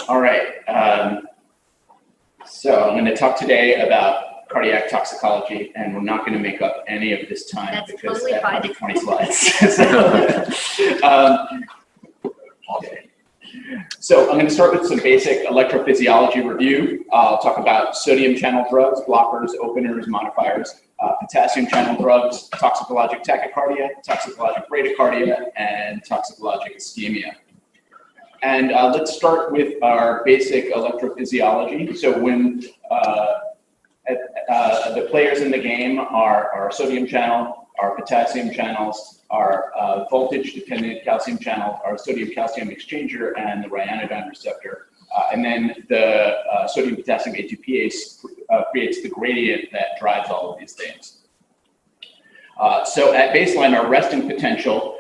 All right. So I'm going to talk today about cardiac toxicology, and we're not going to make up any of this time. That's because totally I have fine. 20 slides. So I'm going to start with some basic electrophysiology review. I'll talk about sodium channel drugs, blockers, openers, modifiers, potassium channel drugs, toxicologic tachycardia, toxicologic bradycardia, and toxicologic ischemia. And let's start with our basic electrophysiology. So when the players in the game are our sodium channel, our potassium channels, our voltage-dependent calcium channel, our sodium-calcium exchanger, and the ryanodine receptor. And then the sodium-potassium ATPase creates the gradient that drives all of these things. So at baseline, our resting potential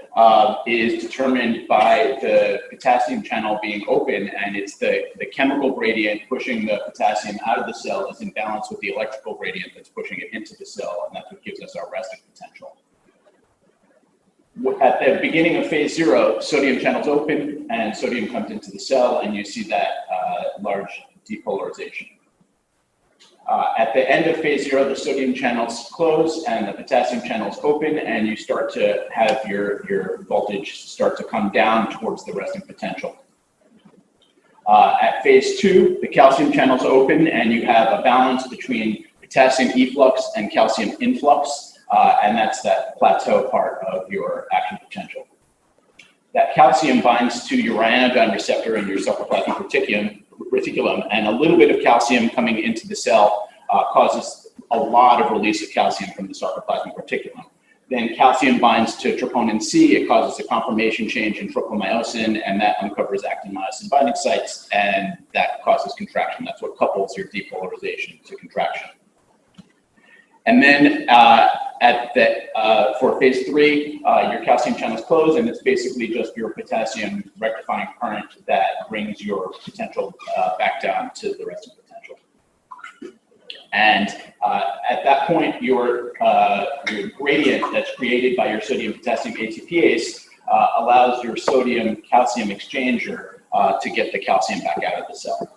is determined by the potassium channel being open, and it's the chemical gradient pushing the potassium out of the cell is in balance with the electrical gradient that's pushing it into the cell, and that's what gives us our resting potential. At the beginning of phase 0, sodium channels open and sodium comes into the cell, and you see that large depolarization. At the end of phase 0, the sodium channels close and the potassium channels open, and you start to have your voltage start to come down towards the resting potential. At phase 2, the calcium channels open, and you have a balance between potassium efflux and calcium influx. And that's that plateau part of your action potential. That calcium binds to your ryanodine receptor in your sarcoplasmic reticulum, and a little bit of calcium coming into the cell causes a lot of release of calcium from the sarcoplasmic reticulum. Then calcium binds to troponin C, it causes a conformation change in tropomyosin, and that uncovers actin-myosin binding sites, and that causes contraction. That's what couples your depolarization to contraction. And then for phase 3, your calcium channels close, and it's basically just your potassium rectifying current that brings your potential back down to the resting potential. And at that point, your gradient that's created by your sodium-potassium ATPase allows your sodium-calcium exchanger to get the calcium back out of the cell.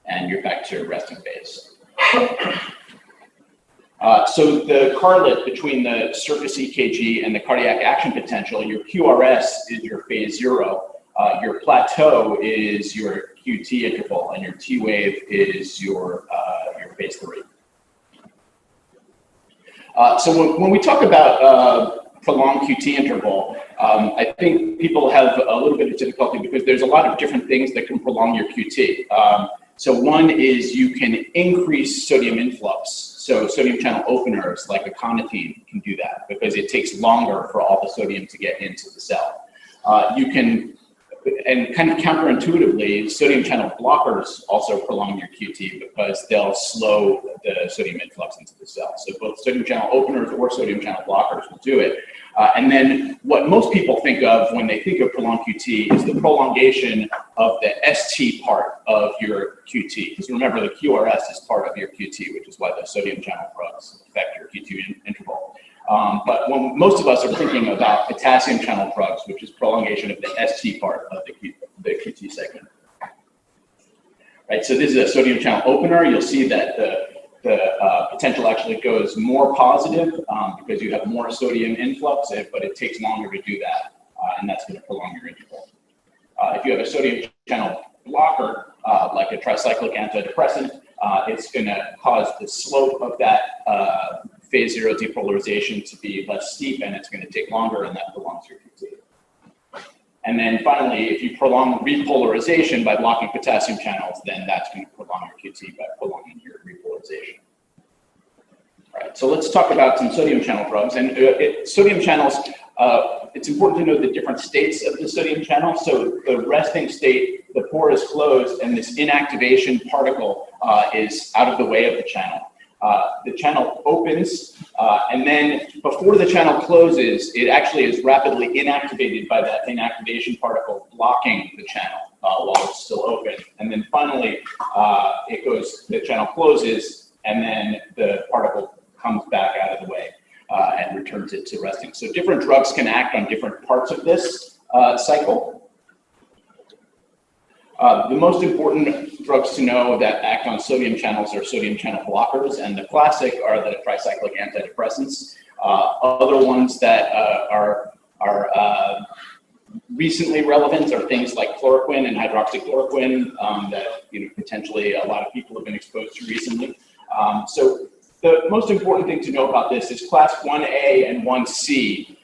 And you're back to resting phase. So the correlate between the surface EKG and the cardiac action potential, your QRS is your phase 0, your plateau is your QT interval, and your T wave is your phase 3. So when we talk about prolonged QT interval, I think people have a little bit of difficulty because there's a lot of different things that can prolong your QT. So one is you can increase sodium influx. So sodium channel openers like aconitine can do that because it takes longer for all the sodium to get into the cell. You can, and kind of counterintuitively, sodium channel blockers also prolong your QT because they'll slow the sodium influx into the cell. So both sodium channel openers or sodium channel blockers will do it. And then what most people think of when they think of prolonged QT is the prolongation of the ST part of your QT. Because remember, the QRS is part of your QT, which is why the sodium channel drugs affect your QT interval. But when most of us are thinking about potassium channel drugs, which is prolongation of the ST part of the QT segment. Right, so this is a sodium channel opener. You'll see that the potential actually goes more positive because you have more sodium influx, but it takes longer to do that, and that's going to prolong your interval. If you have a sodium channel blocker, like a tricyclic antidepressant, it's going to cause the slope of that phase 0 depolarization to be less steep, and it's going to take longer, and that prolongs your QT. And then finally, if you prolong repolarization by blocking potassium channels, then that's going to prolong your QT by prolonging your repolarization. All right, so let's talk about some sodium channel drugs. And sodium channels, it's important to know the different states of the sodium channel. So the resting state, the pore is closed, and this inactivation particle is out of the way of the channel. The channel opens, and then before the channel closes, it actually is rapidly inactivated by that inactivation particle blocking the channel while it's still open. And then finally, the channel closes, and then the particle comes back out of the way and returns it to resting. So different drugs can act on different parts of this cycle. The most important drugs to know that act on sodium channels are sodium channel blockers, and the classic are the tricyclic antidepressants. Other ones that are recently relevant are things like chloroquine and hydroxychloroquine that potentially a lot of people have been exposed to recently. So the most important thing to know about this is class 1A and 1C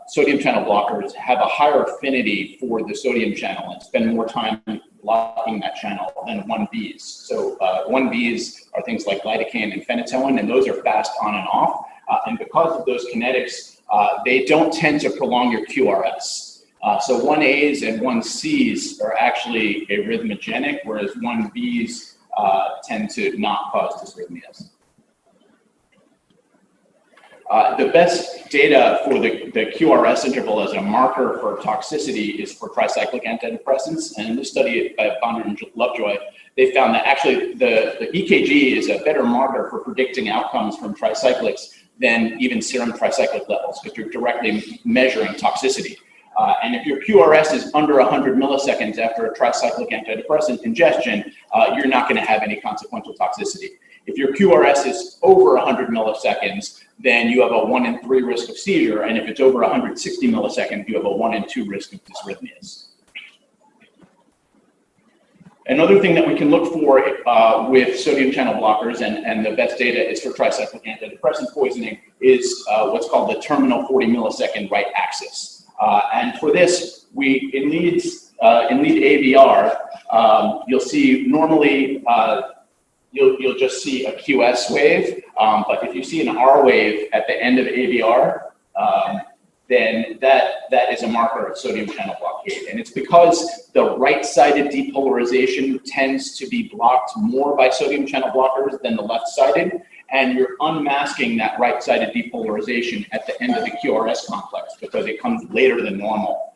sodium channel blockers have a higher affinity for the sodium channel and spend more time blocking that channel than 1Bs. So 1Bs are things like lidocaine and phenytoin, and those are fast on and off. And because of those kinetics, they don't tend to prolong your QRS. So 1As and 1Cs are actually arrhythmogenic, whereas 1Bs tend to not cause dysrhythmias. The best data for the QRS interval as a marker for toxicity is for tricyclic antidepressants. And in this study by Bonner and Lovejoy, they found that actually the EKG is a better marker for predicting outcomes from tricyclics than even serum tricyclic levels, because you're directly measuring toxicity. And if your QRS is under 100 milliseconds after a tricyclic antidepressant ingestion, you're not going to have any consequential toxicity. If your QRS is over 100 milliseconds, then you have a 1 in 3 risk of seizure. And if it's over 160 milliseconds, you have a 1 in 2 risk of dysrhythmias. Another thing that we can look for with sodium channel blockers, and the best data is for tricyclic antidepressant poisoning, is what's called the terminal 40 millisecond right axis. And for this, in lead AVR, you'll see normally you'll just see a QS wave, but if you see an R wave at the end of AVR, then that is a marker of sodium channel blockade. And it's because the right-sided depolarization tends to be blocked more by sodium channel blockers than the left-sided, and you're unmasking that right-sided depolarization at the end of the QRS complex because it comes later than normal.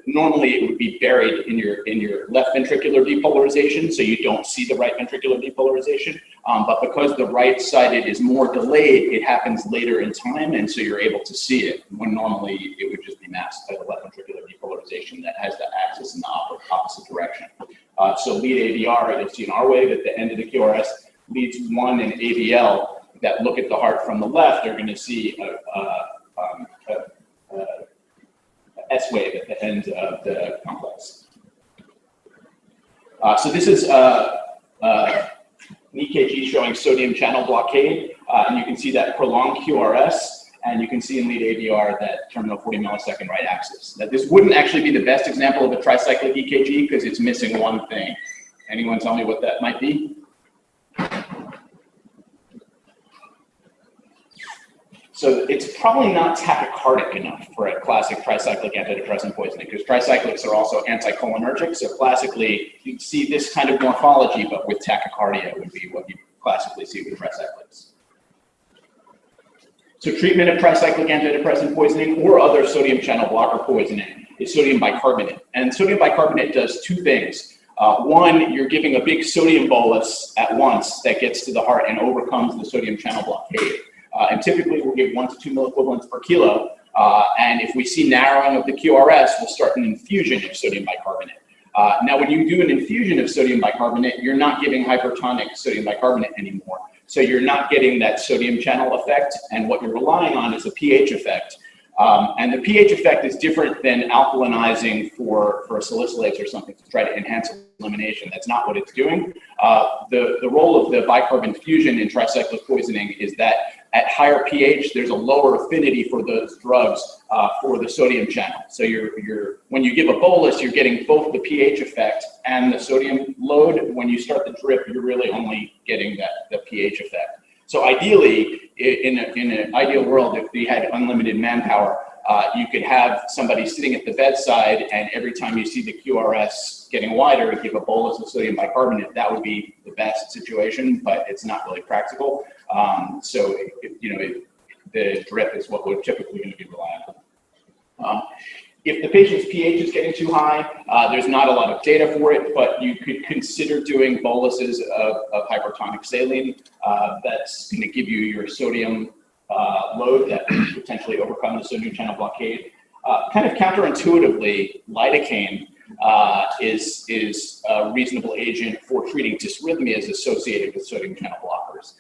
Normally it would be buried in your left ventricular depolarization, so you don't see the right ventricular depolarization. But because the right-sided is more delayed, it happens later in time, and so you're able to see it, when normally it would just be masked by the left ventricular depolarization that has the axis in the opposite direction. So lead AVR, you'll see an R wave at the end of the QRS. Leads 1 in AVL that look at the heart from the left are going to see a S wave at the end of the complex. So this is an EKG showing sodium channel blockade, and you can see that prolonged QRS, and you can see in lead AVR that terminal 40 millisecond right axis. Now, this wouldn't actually be the best example of a tricyclic EKG because it's missing one thing. Anyone tell me what that might be? So it's probably not tachycardic enough for a classic tricyclic antidepressant poisoning, because tricyclics are also anticholinergic. So classically, you'd see this kind of morphology, but with tachycardia would be what you classically see with tricyclics. So treatment of tricyclic antidepressant poisoning or other sodium channel blocker poisoning is sodium bicarbonate. And sodium bicarbonate does two things. One, you're giving a big sodium bolus at once that gets to the heart and overcomes the sodium channel blockade. And typically we'll give 1 to 2 milliequivalents per kilo. And if we see narrowing of the QRS, we'll start an infusion of sodium bicarbonate. Now, when you do an infusion of sodium bicarbonate, you're not giving hypertonic sodium bicarbonate anymore. So you're not getting that sodium channel effect. And what you're relying on is a pH effect. And the pH effect is different than alkalinizing for salicylates or something to try to enhance elimination. That's not what it's doing. The role of the bicarb fusion in tricyclic poisoning is that at higher pH, there's a lower affinity for those drugs for the sodium channel. So when you give a bolus, you're getting both the pH effect and the sodium load. When you start the drip, you're really only getting the pH effect. So ideally, in an ideal world, if we had unlimited manpower, you could have somebody sitting at the bedside, and every time you see the QRS getting wider, give a bolus of sodium bicarbonate. That would be the best situation, but it's not really practical. So the drip is what we're typically going to be relying on. If the patient's pH is getting too high, there's not a lot of data for it, but you could consider doing boluses of hypertonic saline. That's going to give you your sodium load that potentially overcome the sodium channel blockade. Kind of counterintuitively, lidocaine is a reasonable agent for treating dysrhythmias associated with sodium channel blockers.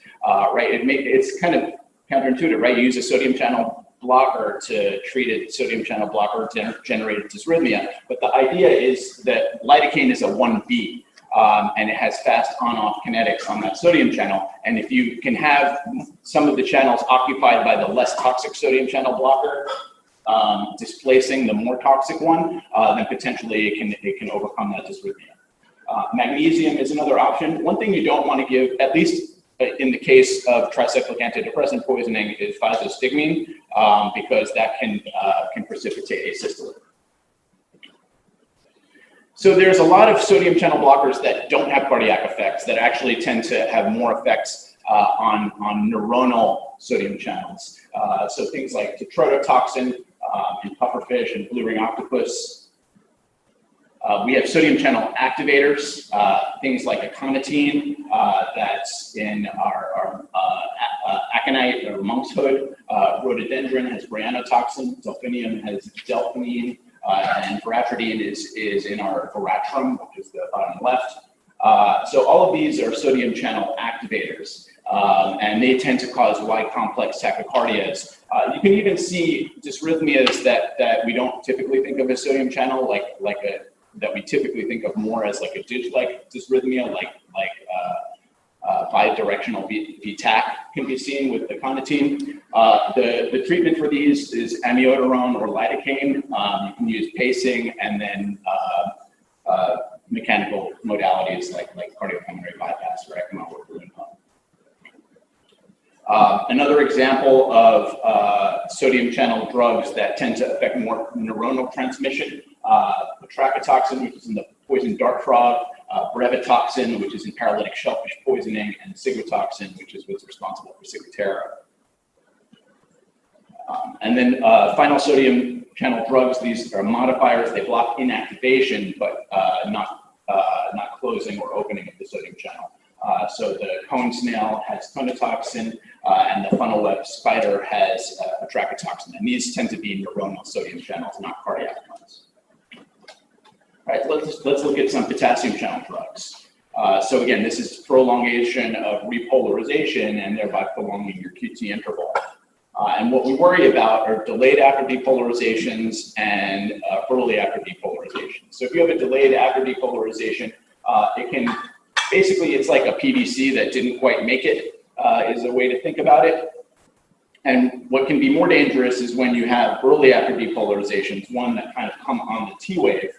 Right? It's kind of counterintuitive, right? You use a sodium channel blocker to treat a sodium channel blocker generated dysrhythmia, but the idea is that lidocaine is a 1B. And it has fast on-off kinetics on that sodium channel. And if you can have some of the channels occupied by the less toxic sodium channel blocker, displacing the more toxic one, then potentially it can overcome that dysrhythmia. Magnesium is another option. One thing you don't want to give, at least in the case of tricyclic antidepressant poisoning, is physostigmine, because that can precipitate asystole. So there's a lot of sodium channel blockers that don't have cardiac effects that actually tend to have more effects on neuronal sodium channels. So things like tetrodotoxin in pufferfish and blue ring octopus. We have sodium channel activators, things like aconitine that's in our aconite or monk's hood. Rhododendron has bryonotoxin. Delphinium has delphinine. And veratridine is in our veratrum, which is the bottom left. So all of these are sodium channel activators, and they tend to cause Y-complex tachycardias. You can even see dysrhythmias that we don't typically think of as sodium channel, that we typically think of more as like a dig-like dysrhythmia, like bidirectional VTAC can be seen with the aconitine. The treatment for these is amiodarone or lidocaine. You can use pacing and then mechanical modalities like cardiopulmonary bypass or ECMO or balloon pump. Another example of sodium channel drugs that tend to affect more neuronal transmission, batrachotoxin, which is in the poison dart frog, brevetoxin, which is in paralytic shellfish poisoning, and ciguatoxin, which is what's responsible for ciguatera. And then final sodium channel drugs, these are modifiers. They block inactivation, but not closing or opening of the sodium channel. So the cone snail has conotoxin, and the funnel web spider has batrachotoxin. And these tend to be neuronal sodium channels, not cardiac ones. All right, let's look at some potassium channel drugs. So again, this is prolongation of repolarization and thereby prolonging your QT interval. And what we worry about are delayed after depolarizations and early after depolarization. So if you have a delayed after depolarization, it can, basically it's like a PVC that didn't quite make it, is a way to think about it. And what can be more dangerous is when you have early after depolarizations, one that kind of come on the T wave.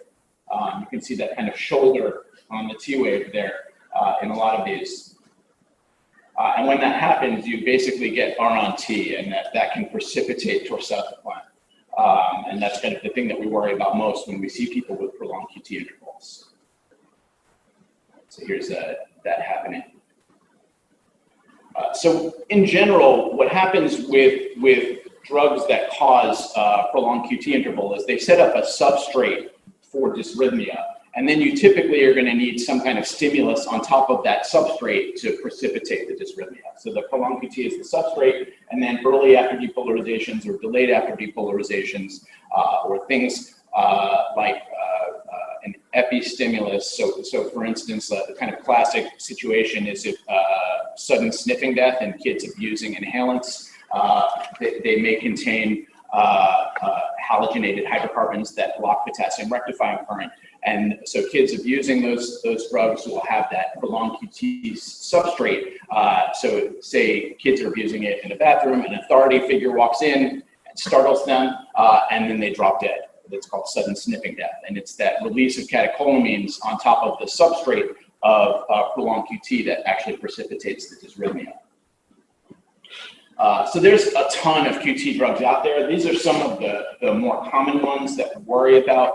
You can see that kind of shoulder on the T wave there in a lot of these. And when that happens, you basically get R on T, and that can precipitate torsacaplan. And that's kind of the thing that we worry about most when we see people with prolonged QT intervals. So here's that happening. So in general, what happens with drugs that cause prolonged QT interval is they set up a substrate for dysrhythmia. And then you typically are going to need some kind of stimulus on top of that substrate to precipitate the dysrhythmia. So the prolonged QT is the substrate, and then early after depolarizations or delayed after depolarizations, or things like an epistimulus. So for instance, the kind of classic situation is if sudden sniffing death in kids abusing inhalants. They may contain halogenated hydrocarbons that block potassium rectifying current. And so kids abusing those drugs will have that prolonged QT substrate. So say kids are abusing it in a bathroom, an authority figure walks in and startles them, and then they drop dead. That's called sudden sniffing death. And it's that release of catecholamines on top of the substrate of prolonged QT that actually precipitates the dysrhythmia. So there's a ton of QT drugs out there. These are some of the more common ones that we worry about.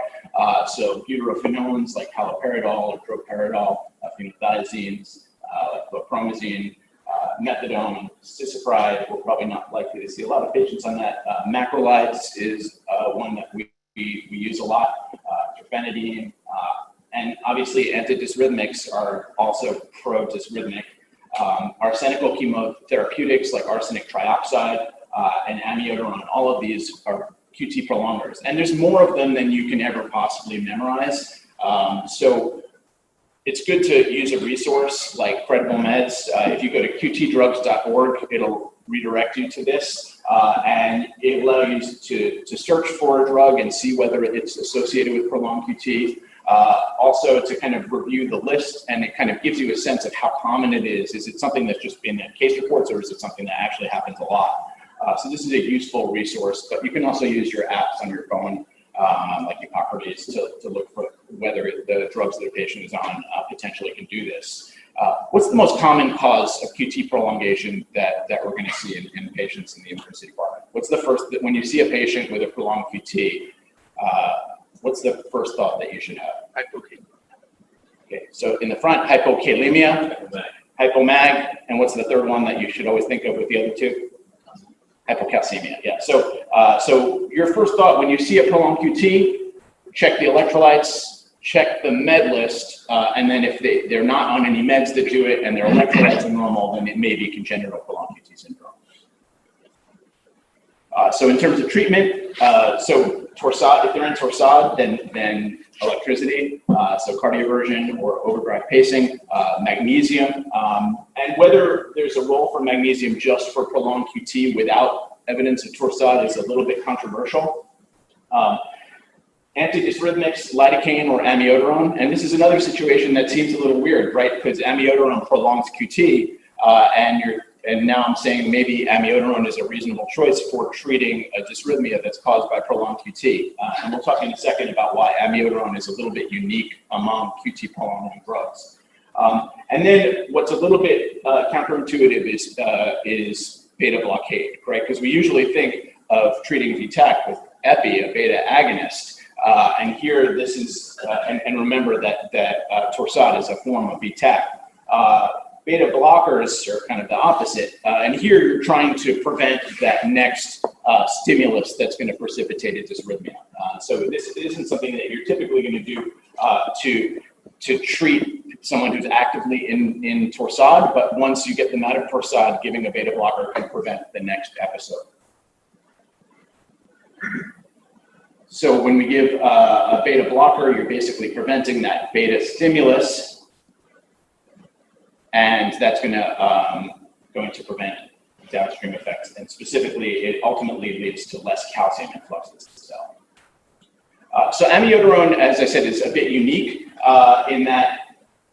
So butyrophenolines like haloperidol or droperidol, phenothiazines, like chlorpromazine, methadone, cisapride. We're probably not likely to see a lot of patients on that. Macrolides is one that we use a lot. Terfenadine, and obviously antidysrhythmics are also pro-dysrhythmic. Arsenical chemotherapeutics like arsenic trioxide and amiodarone, all of these are QT prolongers. And there's more of them than you can ever possibly memorize. So it's good to use a resource like Credible Meds. If you go to qtdrugs.org, it'll redirect you to this, and it will allow you to search for a drug and see whether it's associated with prolonged QT. Also to kind of review the list, and it kind of gives you a sense of how common it is. Is it something that's just been in case reports, or is it something that actually happens a lot? So this is a useful resource, but you can also use your apps on your phone, like Hippocrates, to look for whether the drugs that a patient is on potentially can do this. What's the most common cause of QT prolongation that we're going to see in patients in the emergency department? What's the first, when you see a patient with a prolonged QT, what's the first thought that you should have? Hypokalemia. Okay, so in the front, hypokalemia, hypomag, and what's the third one that you should always think of with the other two? Hypocalcemia, yeah. So your first thought when you see a prolonged QT, check the electrolytes, check the med list, and then if they're not on any meds that do it and their electrolytes are normal, then it may be congenital prolonged QT syndrome. So in terms of treatment, so Torsade, if they're in Torsade, then electricity, so cardioversion or overdrive pacing, magnesium, and whether there's a role for magnesium just for prolonged QT without evidence of Torsade is a little bit controversial. Antidysrhythmics, lidocaine or amiodarone, and this is another situation that seems a little weird, right? Because amiodarone prolongs QT, and now I'm saying maybe amiodarone is a reasonable choice for treating a dysrhythmia that's caused by prolonged QT. And we'll talk in a second about why amiodarone is a little bit unique among QT prolonging drugs. And then what's a little bit counterintuitive is beta blockade, right? Because we usually think of treating VTAC with epi, a beta agonist. And here this is, and remember that Torsade is a form of VTAC. Beta blockers are kind of the opposite. And here you're trying to prevent that next stimulus that's going to precipitate a dysrhythmia. So this isn't something that you're typically going to do to treat someone who's actively in Torsade, but once you get them out of Torsade, giving a beta blocker can prevent the next episode. So when we give a beta blocker, you're basically preventing that beta stimulus, and that's going to prevent downstream effects. And specifically, it ultimately leads to less calcium influx to the cell. So amiodarone, as I said, is a bit unique in that,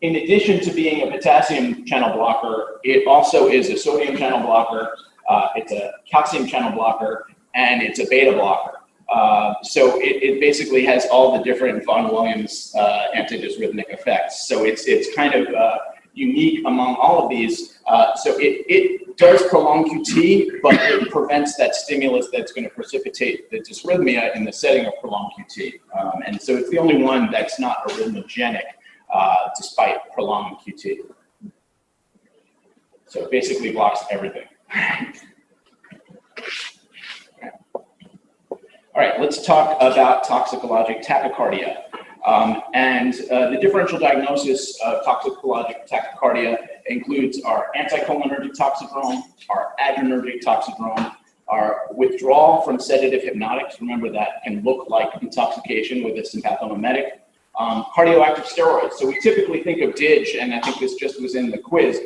in addition to being a potassium channel blocker, it also is a sodium channel blocker, it's a calcium channel blocker, and it's a beta blocker. So it basically has all the different von Williams antidysrhythmic effects. So it's kind of unique among all of these. So it does prolong QT, but it prevents that stimulus that's going to precipitate the dysrhythmia in the setting of prolonged QT. And so it's the only one that's not arrhythmogenic despite prolonged QT. So it basically blocks everything. All right, let's talk about toxicologic tachycardia. And the differential diagnosis of toxicologic tachycardia includes our anticholinergic toxidrome, our adrenergic toxidrome, our withdrawal from sedative hypnotics. Remember, that can look like intoxication with a sympathomimetic. Cardioactive steroids. So we typically think of DIG, and I think this just was in the quiz,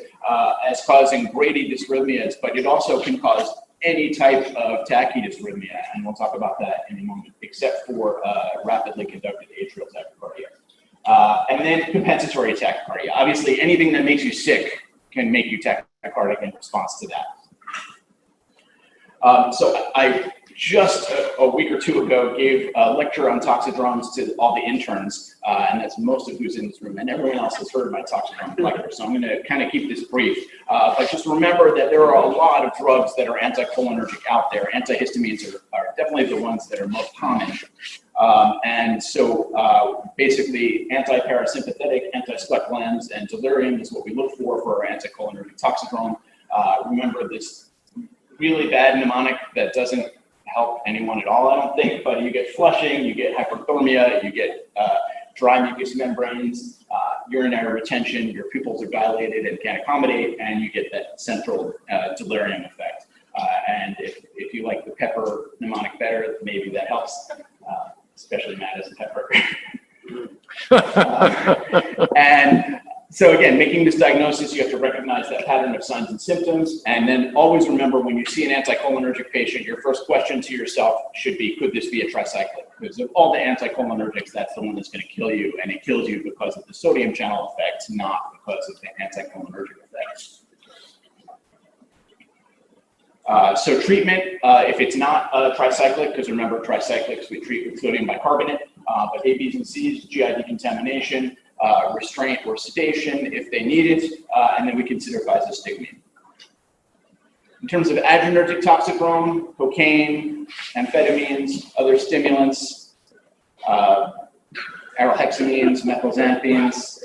as causing Brady dysrhythmias, but it also can cause any type of tachydysrhythmia, and we'll talk about that in a moment, except for rapidly conducted atrial tachycardia. And then compensatory tachycardia. Obviously, anything that makes you sick can make you tachycardic in response to that. So I just a week or two ago gave a lecture on toxidromes to all the interns, and that's most of who's in this room, and everyone else has heard my toxidrome lecture, so I'm going to kind of keep this brief. But just remember that there are a lot of drugs that are anticholinergic out there. Antihistamines are definitely the ones that are most common. And so basically anti-parasympathetic, anti-spleclams, and delirium is what we look for our anticholinergic toxidrome. Remember this really bad mnemonic that doesn't help anyone at all, I don't think, but you get flushing, you get hyperthermia, you get dry mucous membranes, urinary retention, your pupils are dilated and can't accommodate, and you get that central delirium effect. And if you like the pepper mnemonic better, maybe that helps, especially Matt as a pepper. And so again, making this diagnosis, you have to recognize that pattern of signs and symptoms. And then always remember, when you see an anticholinergic patient, your first question to yourself should be, could this be a tricyclic? Because of all the anticholinergics, that's the one that's going to kill you. And it kills you because of the sodium channel effects, not because of the anticholinergic effects. So treatment, if it's not a tricyclic, because remember, tricyclics we treat with sodium bicarbonate, but A, B's, and C's, GI decontamination, restraint or sedation if they need it, and then we consider physostigmine. In terms of adrenergic toxicrome, cocaine, amphetamines, other stimulants, arylhexamines, methylxanthines.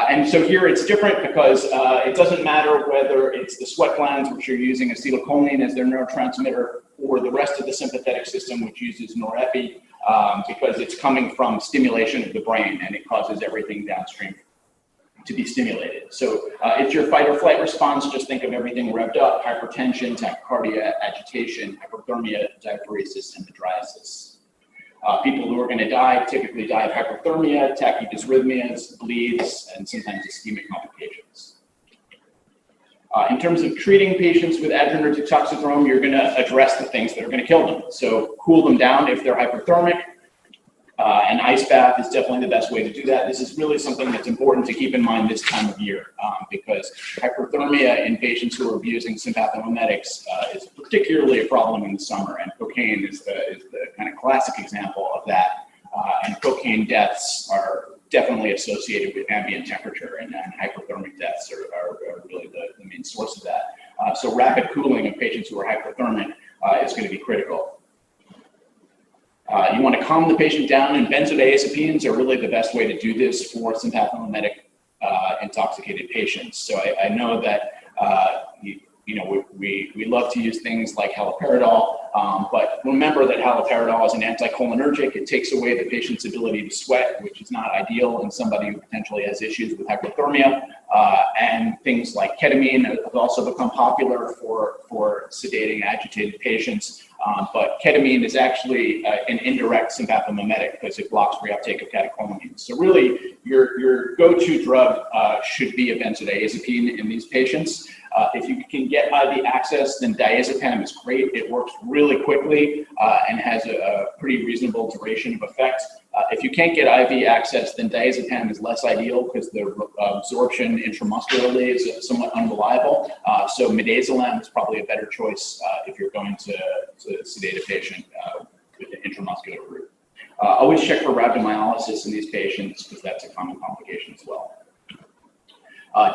And so here it's different because it doesn't matter whether it's the sweat glands, which are using acetylcholine as their neurotransmitter, or the rest of the sympathetic system, which uses norepi, because it's coming from stimulation of the brain, and it causes everything downstream to be stimulated. So if your fight or flight response, just think of everything revved up: hypertension, tachycardia, agitation, hyperthermia, diaphoresis, and hydriasis. People who are going to die typically die of hyperthermia, tachydysrhythmias, bleeds, and sometimes ischemic complications. In terms of treating patients with adrenergic toxidrome, you're going to address the things that are going to kill them. So cool them down if they're hyperthermic. An ice bath is definitely the best way to do that. This is really something that's important to keep in mind this time of year, because hyperthermia in patients who are abusing sympathomimetics is particularly a problem in the summer, and cocaine is the kind of classic example of that. And cocaine deaths are definitely associated with ambient temperature, and hyperthermic deaths are really the main source of that. So rapid cooling of patients who are hyperthermic is going to be critical. You want to calm the patient down, and benzodiazepines are really the best way to do this for sympathomimetic intoxicated patients. So I know that we love to use things like haloperidol, but remember that haloperidol is an anticholinergic. It takes away the patient's ability to sweat, which is not ideal in somebody who potentially has issues with hyperthermia. And things like ketamine have also become popular for sedating agitated patients. But ketamine is actually an indirect sympathomimetic because it blocks reuptake of catecholamines. So really, your go-to drug should be a benzodiazepine in these patients. If you can get IV access, then diazepam is great. It works really quickly and has a pretty reasonable duration of effect. If you can't get IV access, then diazepam is less ideal because the absorption intramuscularly is somewhat unreliable. So midazolam is probably a better choice if you're going to sedate a patient with an intramuscular route. Always check for rhabdomyolysis in these patients because that's a common complication as well.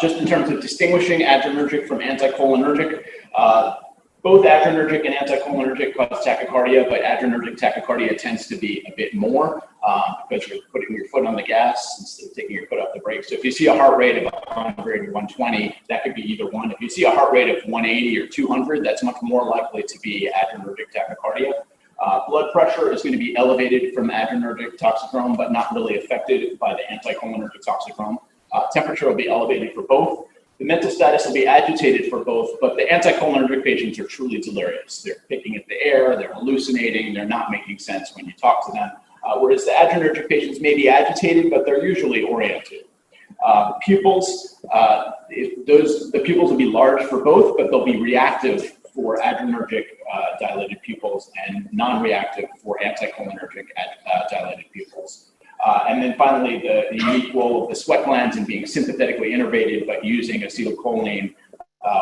Just in terms of distinguishing adrenergic from anticholinergic, both adrenergic and anticholinergic cause tachycardia, but adrenergic tachycardia tends to be a bit more because you're putting your foot on the gas instead of taking your foot off the brake. So if you see a heart rate of 100 or 120, that could be either one. If you see a heart rate of 180 or 200, that's much more likely to be adrenergic tachycardia. Blood pressure is going to be elevated from adrenergic toxicrome, but not really affected by the anticholinergic toxicrome. Temperature will be elevated for both. The mental status will be agitated for both, but the anticholinergic patients are truly delirious. They're picking at the air, they're hallucinating, they're not making sense when you talk to them. Whereas the adrenergic patients may be agitated, but they're usually oriented. Pupils, the pupils will be large for both, but they'll be reactive for adrenergic dilated pupils and non-reactive for anticholinergic dilated pupils. And then finally, the unique role of the sweat glands in being sympathetically innervated, but using acetylcholine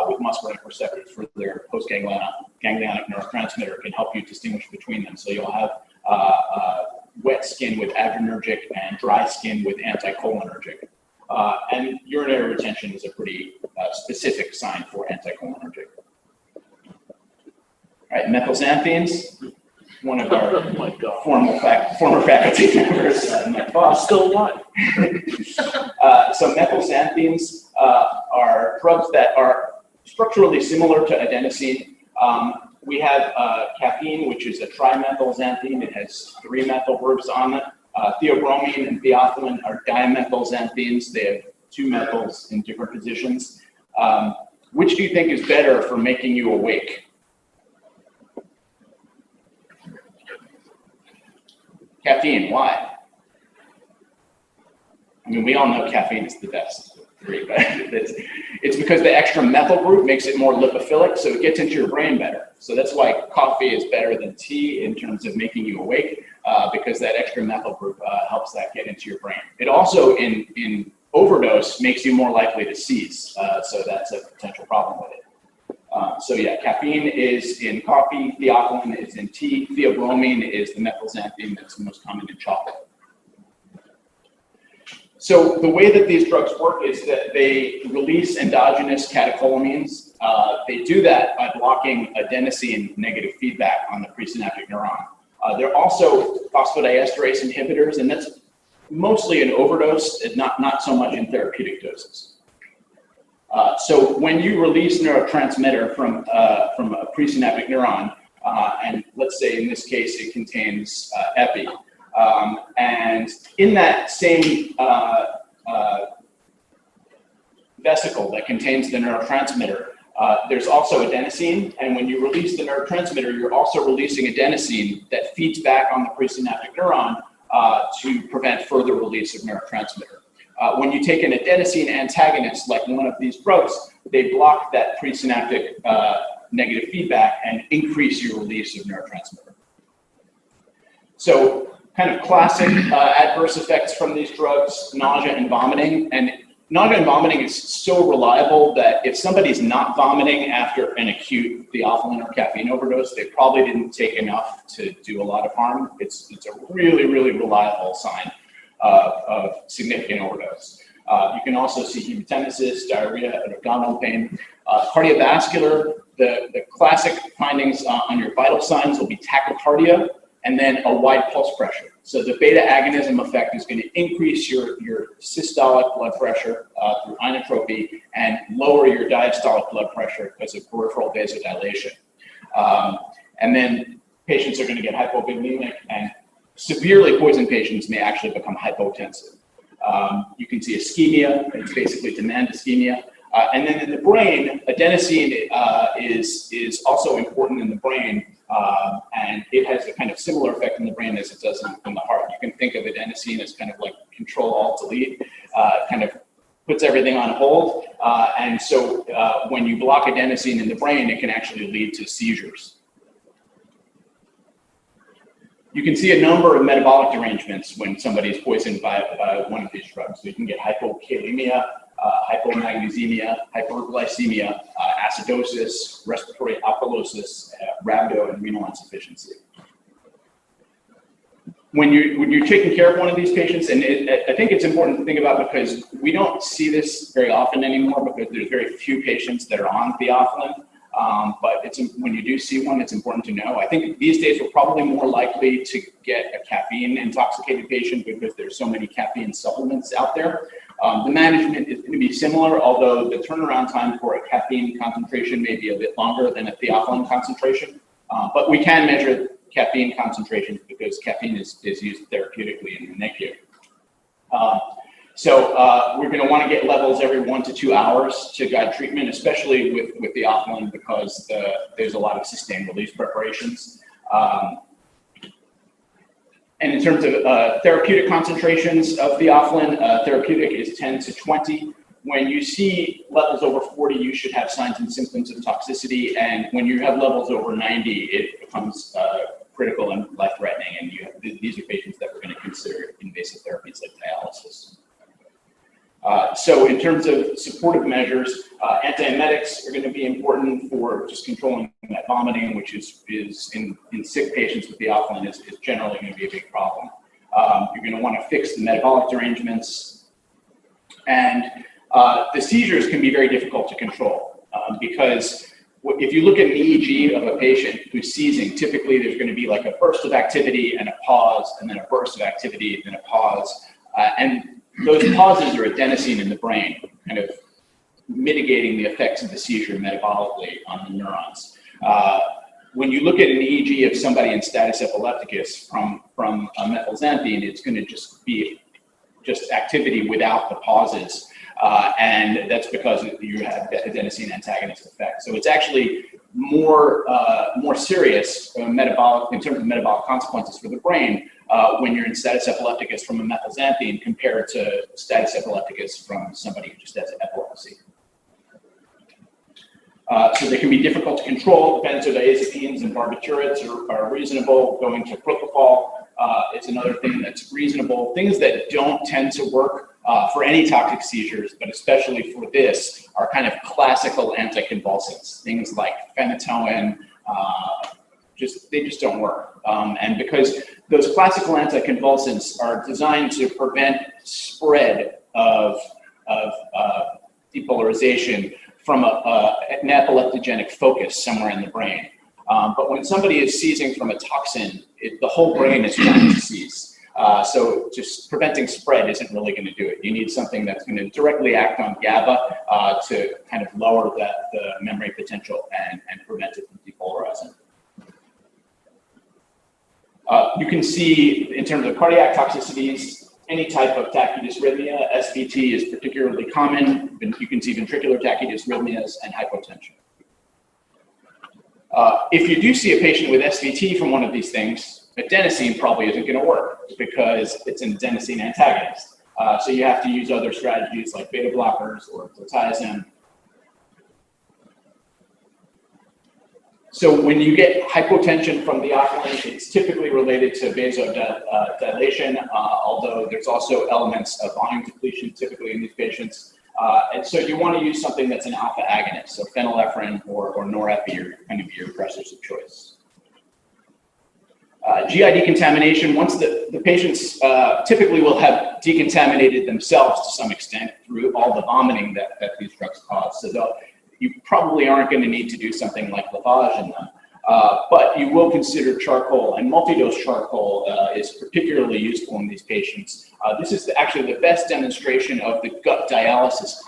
with muscarinic receptors for their postganglionic neurotransmitter can help you distinguish between them. So you'll have wet skin with adrenergic and dry skin with anticholinergic. And urinary retention is a pretty specific sign for anticholinergic. All right, methylxanthines. One of our former faculty members, my boss. Still alive. So methylxanthines are drugs that are structurally similar to adenosine. We have caffeine, which is a trimethylxanthine. It has 3 methyl groups on it. Theobromine and theophylline are dimethylxanthines. They have 2 methyls in different positions. Which do you think is better for making you awake? Caffeine, why? I mean, we all know caffeine is the best of the three, but it's because the extra methyl group makes it more lipophilic, so it gets into your brain better. So that's why coffee is better than tea in terms of making you awake, because that extra methyl group helps that get into your brain. It also, in overdose, makes you more likely to seize, so that's a potential problem with it. So yeah, caffeine is in coffee, theophylline is in tea, theobromine is the methylxanthine that's most common in chocolate. So the way that these drugs work is that they release endogenous catecholamines. They do that by blocking adenosine negative feedback on the presynaptic neuron. They're also phosphodiesterase inhibitors, and that's mostly in overdose, and not so much in therapeutic doses. So when you release neurotransmitter from a presynaptic neuron, and let's say in this case it contains epi, and in that same vesicle that contains the neurotransmitter, there's also adenosine, and when you release the neurotransmitter, you're also releasing adenosine that feeds back on the presynaptic neuron to prevent further release of neurotransmitter. When you take an adenosine antagonist, like one of these drugs, they block that presynaptic negative feedback and increase your release of neurotransmitter. So kind of classic adverse effects from these drugs, nausea and vomiting. And nausea and vomiting is so reliable that if somebody's not vomiting after an acute theophylline or caffeine overdose, they probably didn't take enough to do a lot of harm. It's a really, really reliable sign of significant overdose. You can also see hematemesis, diarrhea, and abdominal pain. Cardiovascular, the classic findings on your vital signs will be tachycardia and then a wide pulse pressure. So the beta agonism effect is going to increase your systolic blood pressure through inotropy and lower your diastolic blood pressure because of peripheral vasodilation. And then patients are going to get hypovolemic, and severely poisoned patients may actually become hypotensive. You can see ischemia, it's basically demand ischemia. And then in the brain, adenosine is also important in the brain, and it has a kind of similar effect in the brain as it does in the heart. You can think of adenosine as kind of like Control-Alt-Delete, kind of puts everything on hold. And so when you block adenosine in the brain, it can actually lead to seizures. You can see a number of metabolic derangements when somebody is poisoned by one of these drugs. So you can get hypokalemia, hypomagnesemia, hyperglycemia, acidosis, respiratory alkalosis, rhabdo, and renal insufficiency. When you're taking care of one of these patients, and I think it's important to think about because we don't see this very often anymore because there's very few patients that are on theophylline. But when you do see one, it's important to know. I think these days we're probably more likely to get a caffeine intoxicated patient because there's so many caffeine supplements out there. The management is going to be similar, although the turnaround time for a caffeine concentration may be a bit longer than a theophylline concentration. But we can measure caffeine concentrations because caffeine is used therapeutically in the NICU. So we're going to want to get levels every 1 to 2 hours to guide treatment, especially with theophylline because there's a lot of sustained release preparations. And in terms of therapeutic concentrations of theophylline, therapeutic is 10 to 20. When you see levels over 40, you should have signs and symptoms of toxicity. And when you have levels over 90, it becomes critical and life-threatening. And these are patients that we're going to consider invasive therapies like dialysis. So in terms of supportive measures, antiemetics are going to be important for just controlling that vomiting, which is in sick patients with theophylline is generally going to be a big problem. You're going to want to fix the metabolic derangements. And the seizures can be very difficult to control because if you look at an EEG of a patient who's seizing, typically there's going to be like a burst of activity and a pause, and then a burst of activity and a pause. And those pauses are adenosine in the brain, kind of mitigating the effects of the seizure metabolically on the neurons. When you look at an EEG of somebody in status epilepticus from methylxanthine, it's going to just be activity without the pauses. And that's because you have the adenosine antagonist effect. So it's actually more serious metabolic in terms of metabolic consequences for the brain when you're in status epilepticus from a methylxanthine compared to status epilepticus from somebody who just has epilepsy. So they can be difficult to control. Benzodiazepines and barbiturates are reasonable. Going to propofol is another thing that's reasonable. Things that don't tend to work for any toxic seizures, but especially for this, are kind of classical anticonvulsants. Things like phenytoin, they just don't work. And because those classical anticonvulsants are designed to prevent spread of depolarization from an epileptogenic focus somewhere in the brain. But when somebody is seizing from a toxin, the whole brain is trying to seize. So just preventing spread isn't really going to do it. You need something that's going to directly act on GABA to kind of lower the memory potential and prevent it from depolarizing. You can see in terms of cardiac toxicities, any type of tachydysrhythmia. SVT is particularly common. You can see ventricular tachydysrhythmias and hypotension. If you do see a patient with SVT from one of these things, adenosine probably isn't going to work because it's an adenosine antagonist. So you have to use other strategies like beta blockers or diltiazem. So when you get hypotension from theophylline, it's typically related to vasodilation, although there's also elements of volume depletion typically in these patients. And so you want to use something that's an alpha agonist, so phenylephrine or norepi are kind of your aggressors of choice. GI decontamination, once the patients typically will have decontaminated themselves to some extent through all the vomiting that these drugs cause. So you probably aren't going to need to do something like lavage in them. But you will consider charcoal, and multi-dose charcoal is particularly useful in these patients. This is actually the best demonstration of the gut dialysis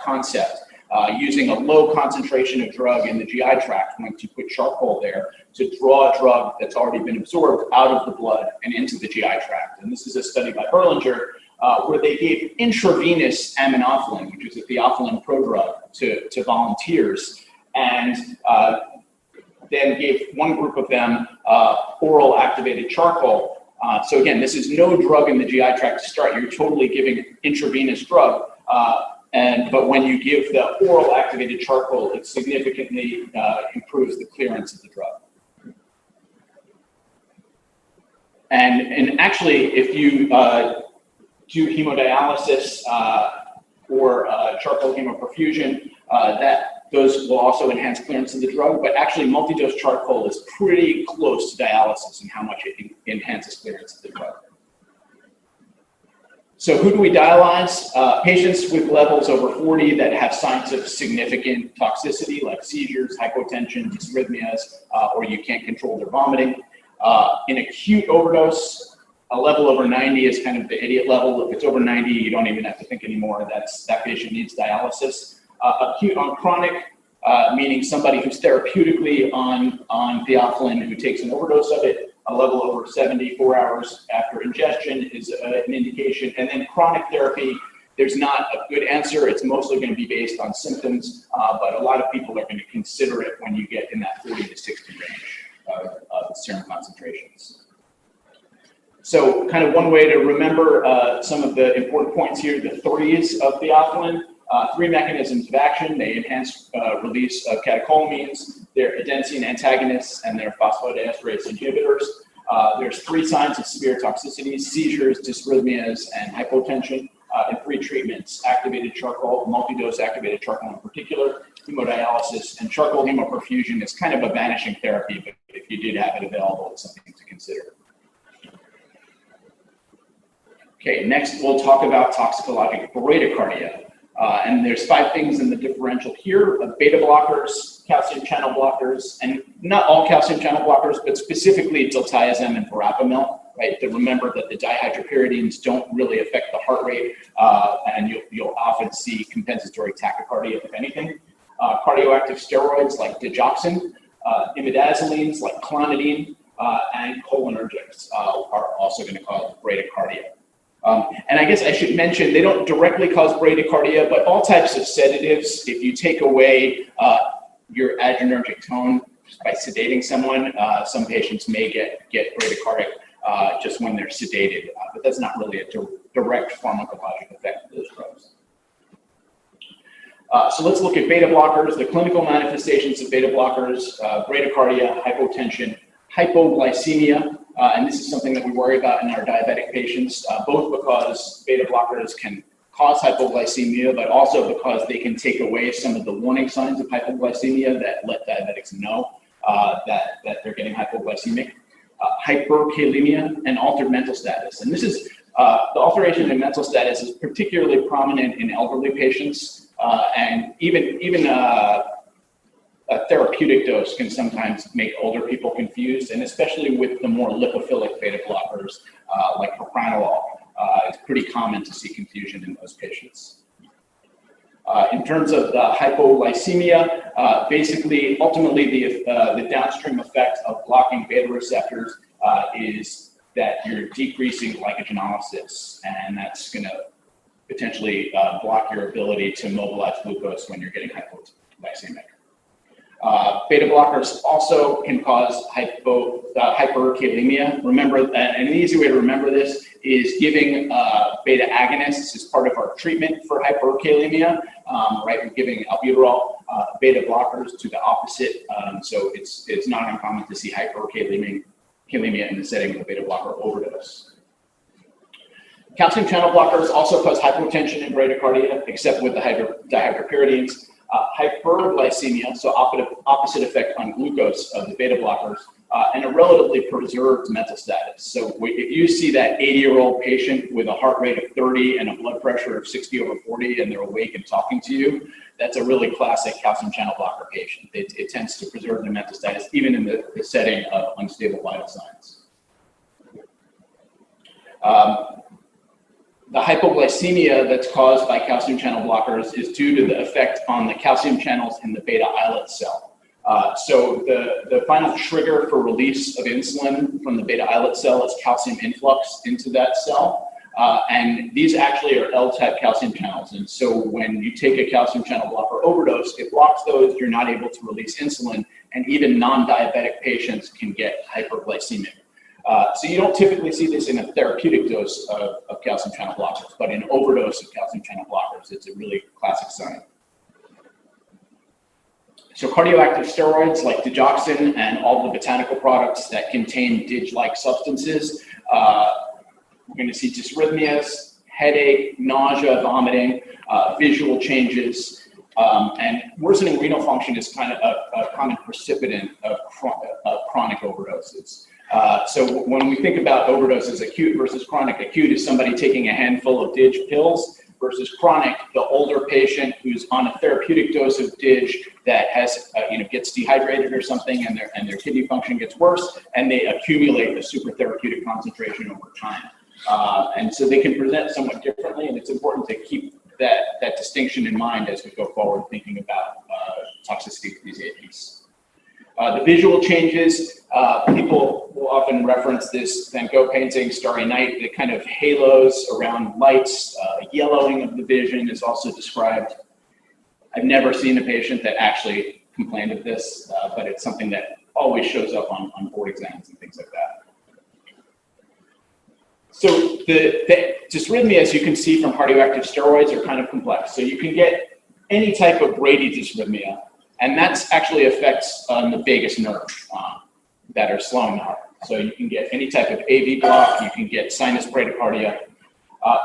concept, using a low concentration of drug in the GI tract once you put charcoal there to draw a drug that's already been absorbed out of the blood and into the GI tract. And this is a study by Berlinger where they gave intravenous aminophylline, which is a theophylline prodrug, to volunteers, and then gave one group of them oral activated charcoal. So again, this is no drug in the GI tract to start. You're totally giving intravenous drug. But when you give the oral activated charcoal, it significantly improves the clearance of the drug. And actually, if you do hemodialysis or charcoal hemoperfusion, those will also enhance clearance of the drug, but actually multi-dose charcoal is pretty close to dialysis in how much it enhances clearance of the drug. So who do we dialyze? Patients with levels over 40 that have signs of significant toxicity like seizures, hypotension, dysrhythmias, or you can't control their vomiting. In acute overdose, a level over 90 is kind of the idiot level. If it's over 90, you don't even have to think anymore. That patient needs dialysis. Acute on chronic, meaning somebody who's therapeutically on theophylline who takes an overdose of it. A level over 74 hours after ingestion is an indication. And then chronic therapy, there's not a good answer. It's mostly going to be based on symptoms, but a lot of people are going to consider it when you get in that 40 to 60 range of serum concentrations. So kind of one way to remember some of the important points here, the threes of theophylline. Three mechanisms of action. They enhance release of catecholamines, they're adenosine antagonists, and they're phosphodiesterase inhibitors. There's three signs of severe toxicity: seizures, dysrhythmias, and hypotension. And three treatments: activated charcoal, multi-dose activated charcoal in particular, hemodialysis, and charcoal hemoperfusion is kind of a vanishing therapy, but if you did have it available, it's something to consider. Okay, next we'll talk about toxicologic bradycardia. And there's 5 things in the differential here: beta blockers, calcium channel blockers, and not all calcium channel blockers, but specifically diltiazem and verapamil, right? To remember that the dihydropyridines don't really affect the heart rate, and you'll often see compensatory tachycardia, if anything. Cardioactive steroids like digoxin, imidazolines like clonidine, and cholinergics are also going to cause bradycardia. And I guess I should mention, they don't directly cause bradycardia, but all types of sedatives, if you take away your adrenergic tone by sedating someone, some patients may get bradycardic. just when they're sedated, but that's not really a direct pharmacologic effect of those drugs. So let's look at beta blockers. The clinical manifestations of beta blockers: bradycardia, hypotension, hypoglycemia, and this is something that we worry about in our diabetic patients, both because beta blockers can cause hypoglycemia, but also because they can take away some of the warning signs of hypoglycemia that let diabetics know that they're getting hypoglycemic. Hyperkalemia and altered mental status. And this is, the alteration in mental status is particularly prominent in elderly patients, and even a therapeutic dose can sometimes make older people confused, and especially with the more lipophilic beta blockers like propranolol, it's pretty common to see confusion in those patients. In terms of the hypoglycemia, basically, ultimately, the downstream effect of blocking beta receptors is that you're decreasing glycogenolysis, and that's going to potentially block your ability to mobilize glucose when you're getting hypoglycemic. Beta blockers also can cause hyperkalemia. Remember, and an easy way to remember this is giving beta agonists as part of our treatment for hyperkalemia, right? We're giving albuterol. Beta blockers to the opposite. So it's not uncommon to see hyperkalemia in the setting of a beta blocker overdose. Calcium channel blockers also cause hypotension and bradycardia, except with the dihydropyridines. Hyperglycemia, so opposite effect on glucose of the beta blockers, and a relatively preserved mental status. So if you see that 80-year-old patient with a heart rate of 30 and a blood pressure of 60/40 and they're awake and talking to you, that's a really classic calcium channel blocker patient. It tends to preserve the mental status even in the setting of unstable vital signs. The hypoglycemia that's caused by calcium channel blockers is due to the effect on the calcium channels in the beta islet cell. So the final trigger for release of insulin from the beta islet cell is calcium influx into that cell. And these actually are L-type calcium channels. And so when you take a calcium channel blocker overdose, it blocks those, you're not able to release insulin, and even non-diabetic patients can get hyperglycemic. So you don't typically see this in a therapeutic dose of calcium channel blockers, but in overdose of calcium channel blockers, it's a really classic sign. So cardioactive steroids like digoxin and all the botanical products that contain DIG-like substances, we're going to see dysrhythmias, headache, nausea, vomiting, visual changes, and worsening renal function is kind of a common precipitant of chronic overdoses. So when we think about overdoses, acute versus chronic, acute is somebody taking a handful of DIG pills versus chronic, the older patient who's on a therapeutic dose of DIG that has, gets dehydrated or something, and their kidney function gets worse, and they accumulate a super therapeutic concentration over time. And so they can present somewhat differently, and it's important to keep that distinction in mind as we go forward thinking about toxicity of these agents. The visual changes, people will often reference this Van Gogh painting, Starry Night, the kind of halos around lights, yellowing of the vision is also described. I've never seen a patient that actually complained of this, but it's something that always shows up on board exams and things like that. So the dysrhythmia, as you can see from cardioactive steroids, are kind of complex. So you can get any type of bradydysrhythmia, and that's actually effects on the vagus nerve that are slowing the heart. So you can get any type of AV block, you can get sinus bradycardia,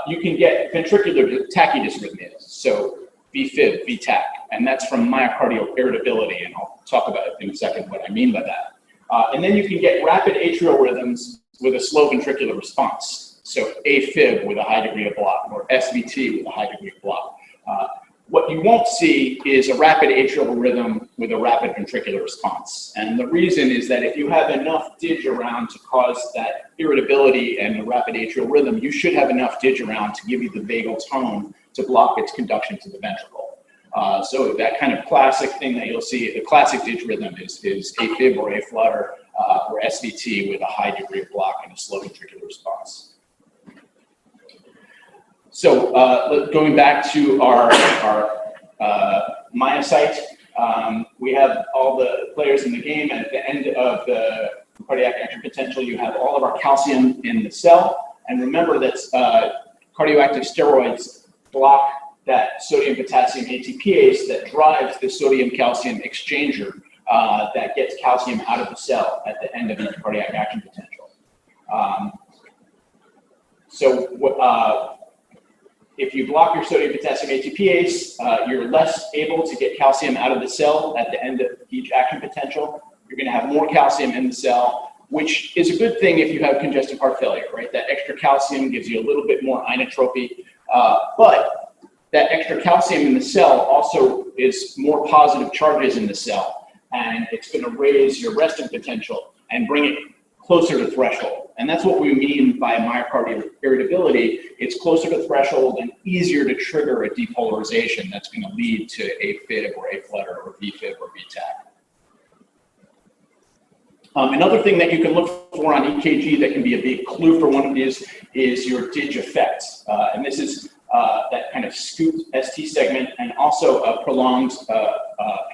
you can get ventricular tachydysrhythmias, so VFib, VTach, and that's from myocardial irritability, and I'll talk about it in a second what I mean by that. And then you can get rapid atrial rhythms with a slow ventricular response, so AFib with a high degree of block, or SVT with a high degree of block. What you won't see is a rapid atrial rhythm with a rapid ventricular response. And the reason is that if you have enough DIG around to cause that irritability and a rapid atrial rhythm, you should have enough DIG around to give you the vagal tone to block its conduction to the ventricle. So that kind of classic thing that you'll see, the classic DIG rhythm is AFib or A-flutter or SVT with a high degree of block and a slow ventricular response. So going back to our myocyte, we have all the players in the game, and at the end of the cardiac action potential, you have all of our calcium in the cell. And remember that cardioactive steroids block that sodium-potassium ATPase that drives the sodium-calcium exchanger that gets calcium out of the cell at the end of each cardiac action potential. If you block your sodium-potassium ATPase, you're less able to get calcium out of the cell at the end of each action potential. You're going to have more calcium in the cell, which is a good thing if you have congestive heart failure, right? That extra calcium gives you a little bit more inotropy, but that extra calcium in the cell also is more positive charges in the cell, and it's going to raise your resting potential and bring it closer to threshold. And that's what we mean by myocardial irritability. It's closer to threshold and easier to trigger a depolarization that's going to lead to AFib or AFlutter or VFib or VTAC. Another thing that you can look for on EKG that can be a big clue for one of these is your DIG effect. And this is that kind of scooped ST segment and also a prolonged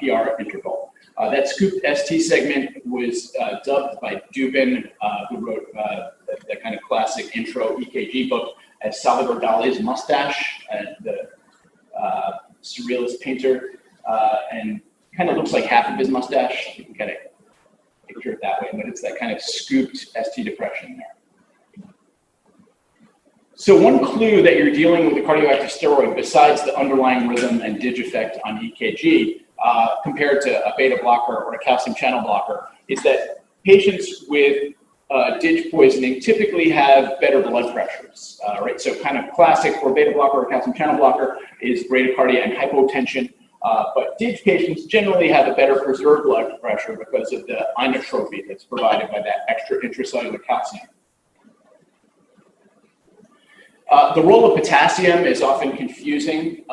PR interval. That scooped ST segment was dubbed by Dubin, who wrote that kind of classic intro EKG book, as Salvador Dali's mustache, the surrealist painter, and kind of looks like half of his mustache. You can kind of picture it that way, but it's that kind of scooped ST depression there. So one clue that you're dealing with a cardioactive steroid, besides the underlying rhythm and DIG effect on EKG, compared to a beta blocker or a calcium channel blocker, is that patients with DIG poisoning typically have better blood pressures, right? So kind of classic for a beta blocker or calcium channel blocker is bradycardia and hypotension. But DIG patients generally have a better preserved blood pressure because of the inotropy that's provided by that extra intracellular calcium. The role of potassium is often confusing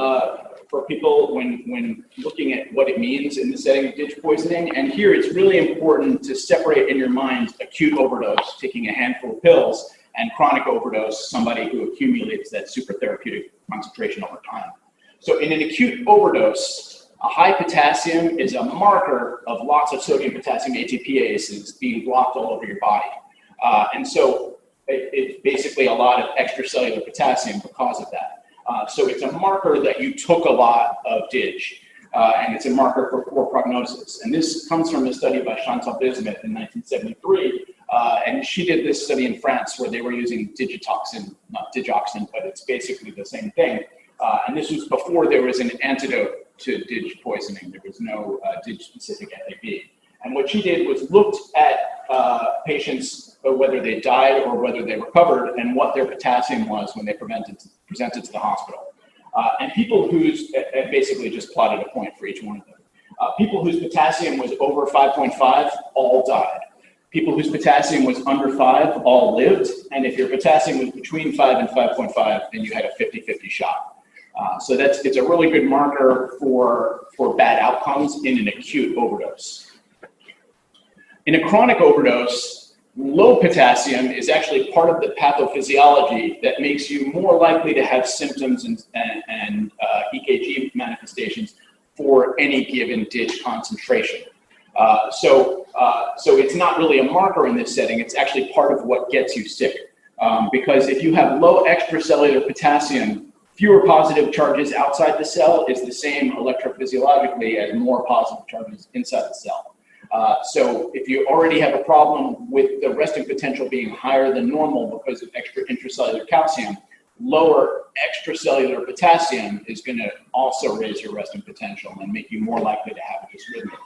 for people when looking at what it means in the setting of DIG poisoning. And here it's really important to separate in your mind acute overdose, taking a handful of pills, and chronic overdose, somebody who accumulates that super therapeutic concentration over time. So in an acute overdose, a high potassium is a marker of lots of sodium-potassium ATPases being blocked all over your body. And so it's basically a lot of extracellular potassium because of that. So it's a marker that you took a lot of DIG, and it's a marker for poor prognosis. And this comes from a study by Chantal Bismuth in 1973. And she did this study in France where they were using digitoxin, not digoxin, but it's basically the same thing. And this was before there was an antidote to DIG poisoning. There was no DIG-specific FAB. And what she did was looked at patients, whether they died or whether they recovered, and what their potassium was when they presented to the hospital. And people whose, basically just plotted a point for each one of them. People whose potassium was over 5.5 all died. People whose potassium was under 5 all lived. And if your potassium was between 5 and 5.5, then you had a 50-50 shot. So it's a really good marker for bad outcomes in an acute overdose. In a chronic overdose, low potassium is actually part of the pathophysiology that makes you more likely to have symptoms and EKG manifestations for any given DIG concentration. So it's not really a marker in this setting. It's actually part of what gets you sick. Because if you have low extracellular potassium, fewer positive charges outside the cell is the same electrophysiologically as more positive charges inside the cell. So if you already have a problem with the resting potential being higher than normal because of extra intracellular calcium, lower extracellular potassium is going to also raise your resting potential and make you more likely to have a dysrhythmia.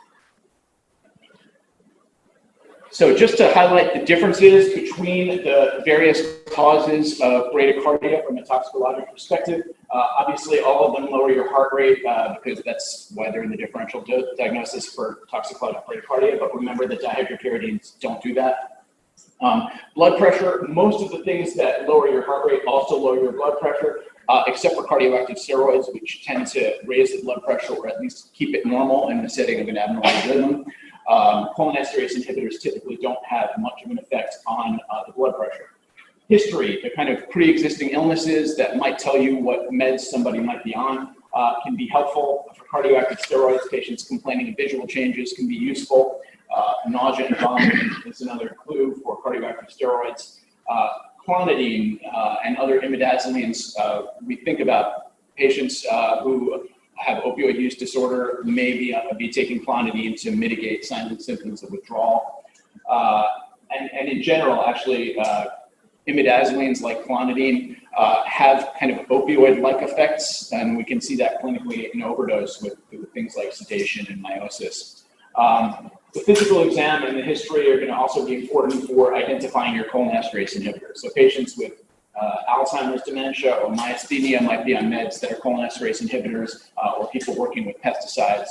So just to highlight the differences between the various causes of bradycardia from a toxicological perspective, obviously all of them lower your heart rate because that's why they're in the differential diagnosis for toxicological bradycardia, but remember that dihydropyridines don't do that. Blood pressure, most of the things that lower your heart rate also lower your blood pressure, except for cardioactive steroids, which tend to raise the blood pressure or at least keep it normal in the setting of an abnormal rhythm. Cholinesterase inhibitors typically don't have much of an effect on the blood pressure. History, the kind of pre-existing illnesses that might tell you what meds somebody might be on can be helpful. For cardioactive steroids, patients complaining of visual changes can be useful. Nausea and vomiting is another clue for cardioactive steroids. Clonidine and other imidazolines, we think about patients who have opioid use disorder may be taking clonidine to mitigate signs and symptoms of withdrawal. And in general, actually, imidazolines like clonidine have kind of opioid-like effects, and we can see that clinically in overdose with things like sedation and meiosis. The physical exam and the history are going to also be important for identifying your cholinesterase inhibitors. So patients with Alzheimer's dementia or myasthenia might be on meds that are cholinesterase inhibitors, or people working with pesticides.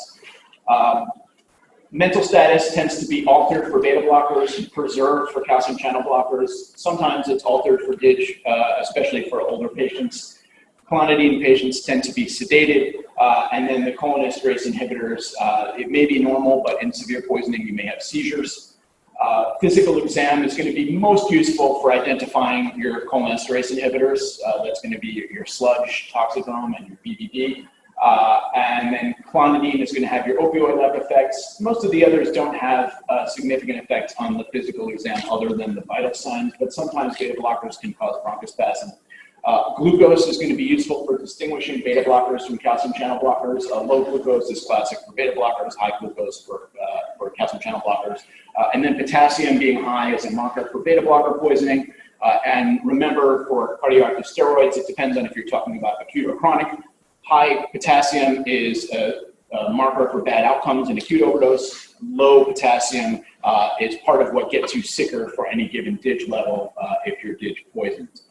Mental status tends to be altered for beta blockers, preserved for calcium channel blockers. Sometimes it's altered for DIG, especially for older patients. Clonidine patients tend to be sedated, and then the cholinesterase inhibitors, it may be normal, but in severe poisoning, you may have seizures. Physical exam is going to be most useful for identifying your cholinesterase inhibitors. That's going to be your sludge, toxidrome, and your BBD. And then clonidine is going to have your opioid-like effects. Most of the others don't have significant effects on the physical exam other than the vital signs, but sometimes beta blockers can cause bronchospasm. Glucose is going to be useful for distinguishing beta blockers from calcium channel blockers. Low glucose is classic for beta blockers, high glucose for calcium channel blockers. And then potassium being high is a marker for beta blocker poisoning. And remember, for cardioactive steroids, it depends on if you're talking about acute or chronic. High potassium is a marker for bad outcomes in acute overdose. Low potassium is part of what gets you sicker for any given DIG level if you're DIG poisoned.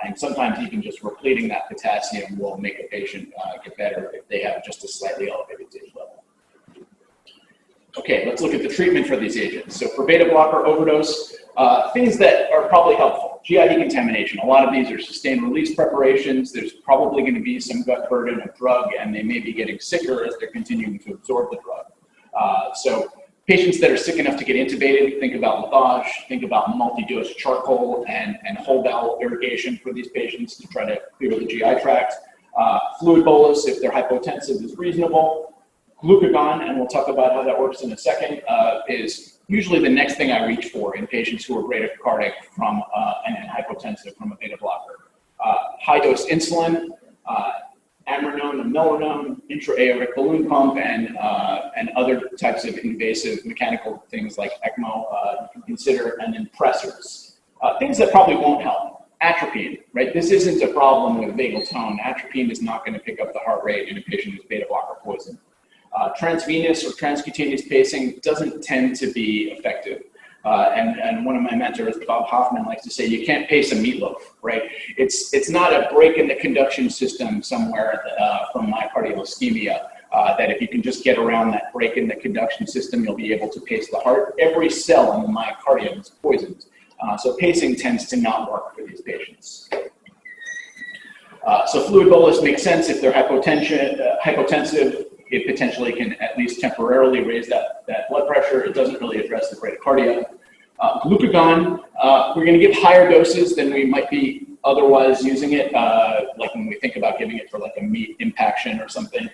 And sometimes even just repleting that potassium will make a patient get better if they have just a slightly elevated DIG level. Okay, let's look at the treatment for these agents. So for beta blocker overdose, things that are probably helpful. GI decontamination. A lot of these are sustained release preparations. There's probably going to be some gut burden of drug, and they may be getting sicker as they're continuing to absorb the drug. So patients that are sick enough to get intubated, think about lavage, think about multi-dose charcoal and whole bowel irrigation for these patients to try to clear the GI tract. Fluid bolus, if they're hypotensive, is reasonable. Glucagon, and we'll talk about how that works in a second, is usually the next thing I reach for in patients who are bradycardic from and hypotensive from a beta blocker. High-dose insulin, amrinone and melanone, intra-aortic balloon pump, and other types of invasive mechanical things like ECMO you can consider, and then pressors. Things that probably won't help. Atropine, right? This isn't a problem with vagal tone. Atropine is not going to pick up the heart rate in a patient who's beta blocker poisoned. Transvenous or transcutaneous pacing doesn't tend to be effective. And one of my mentors, Bob Hoffman, likes to say, you can't pace a meatloaf, right? It's not a break in the conduction system somewhere from myocardial ischemia that if you can just get around that break in the conduction system, you'll be able to pace the heart. Every cell in the myocardium is poisoned. So pacing tends to not work for these patients. So fluid bolus makes sense if they're hypotensive. It potentially can at least temporarily raise that blood pressure. It doesn't really address the bradycardia. Glucagon, we're going to give higher doses than we might be otherwise using it, like when we think about giving it for like a meat impaction or something.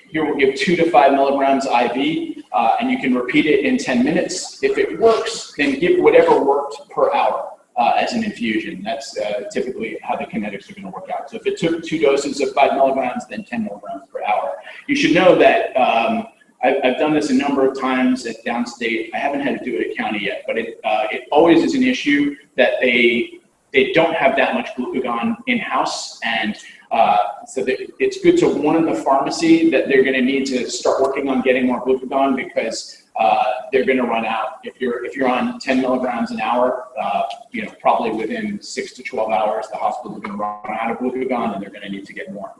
Here we'll give 2 to 5 milligrams IV, and you can repeat it in 10 minutes. If it works, then give whatever worked per hour as an infusion. That's typically how the kinetics are going to work out. So if it took 2 doses of 5 milligrams, then 10 milligrams per hour. You should know that I've done this a number of times at downstate. I haven't had to do it at county yet, but it always is an issue that they don't have that much glucagon in-house, and so it's good to warn the pharmacy that they're going to need to start working on getting more glucagon because they're going to run out. If you're on 10 milligrams an hour, probably within 6 to 12 hours, the hospital is going to run out of glucagon, and they're going to need to get more.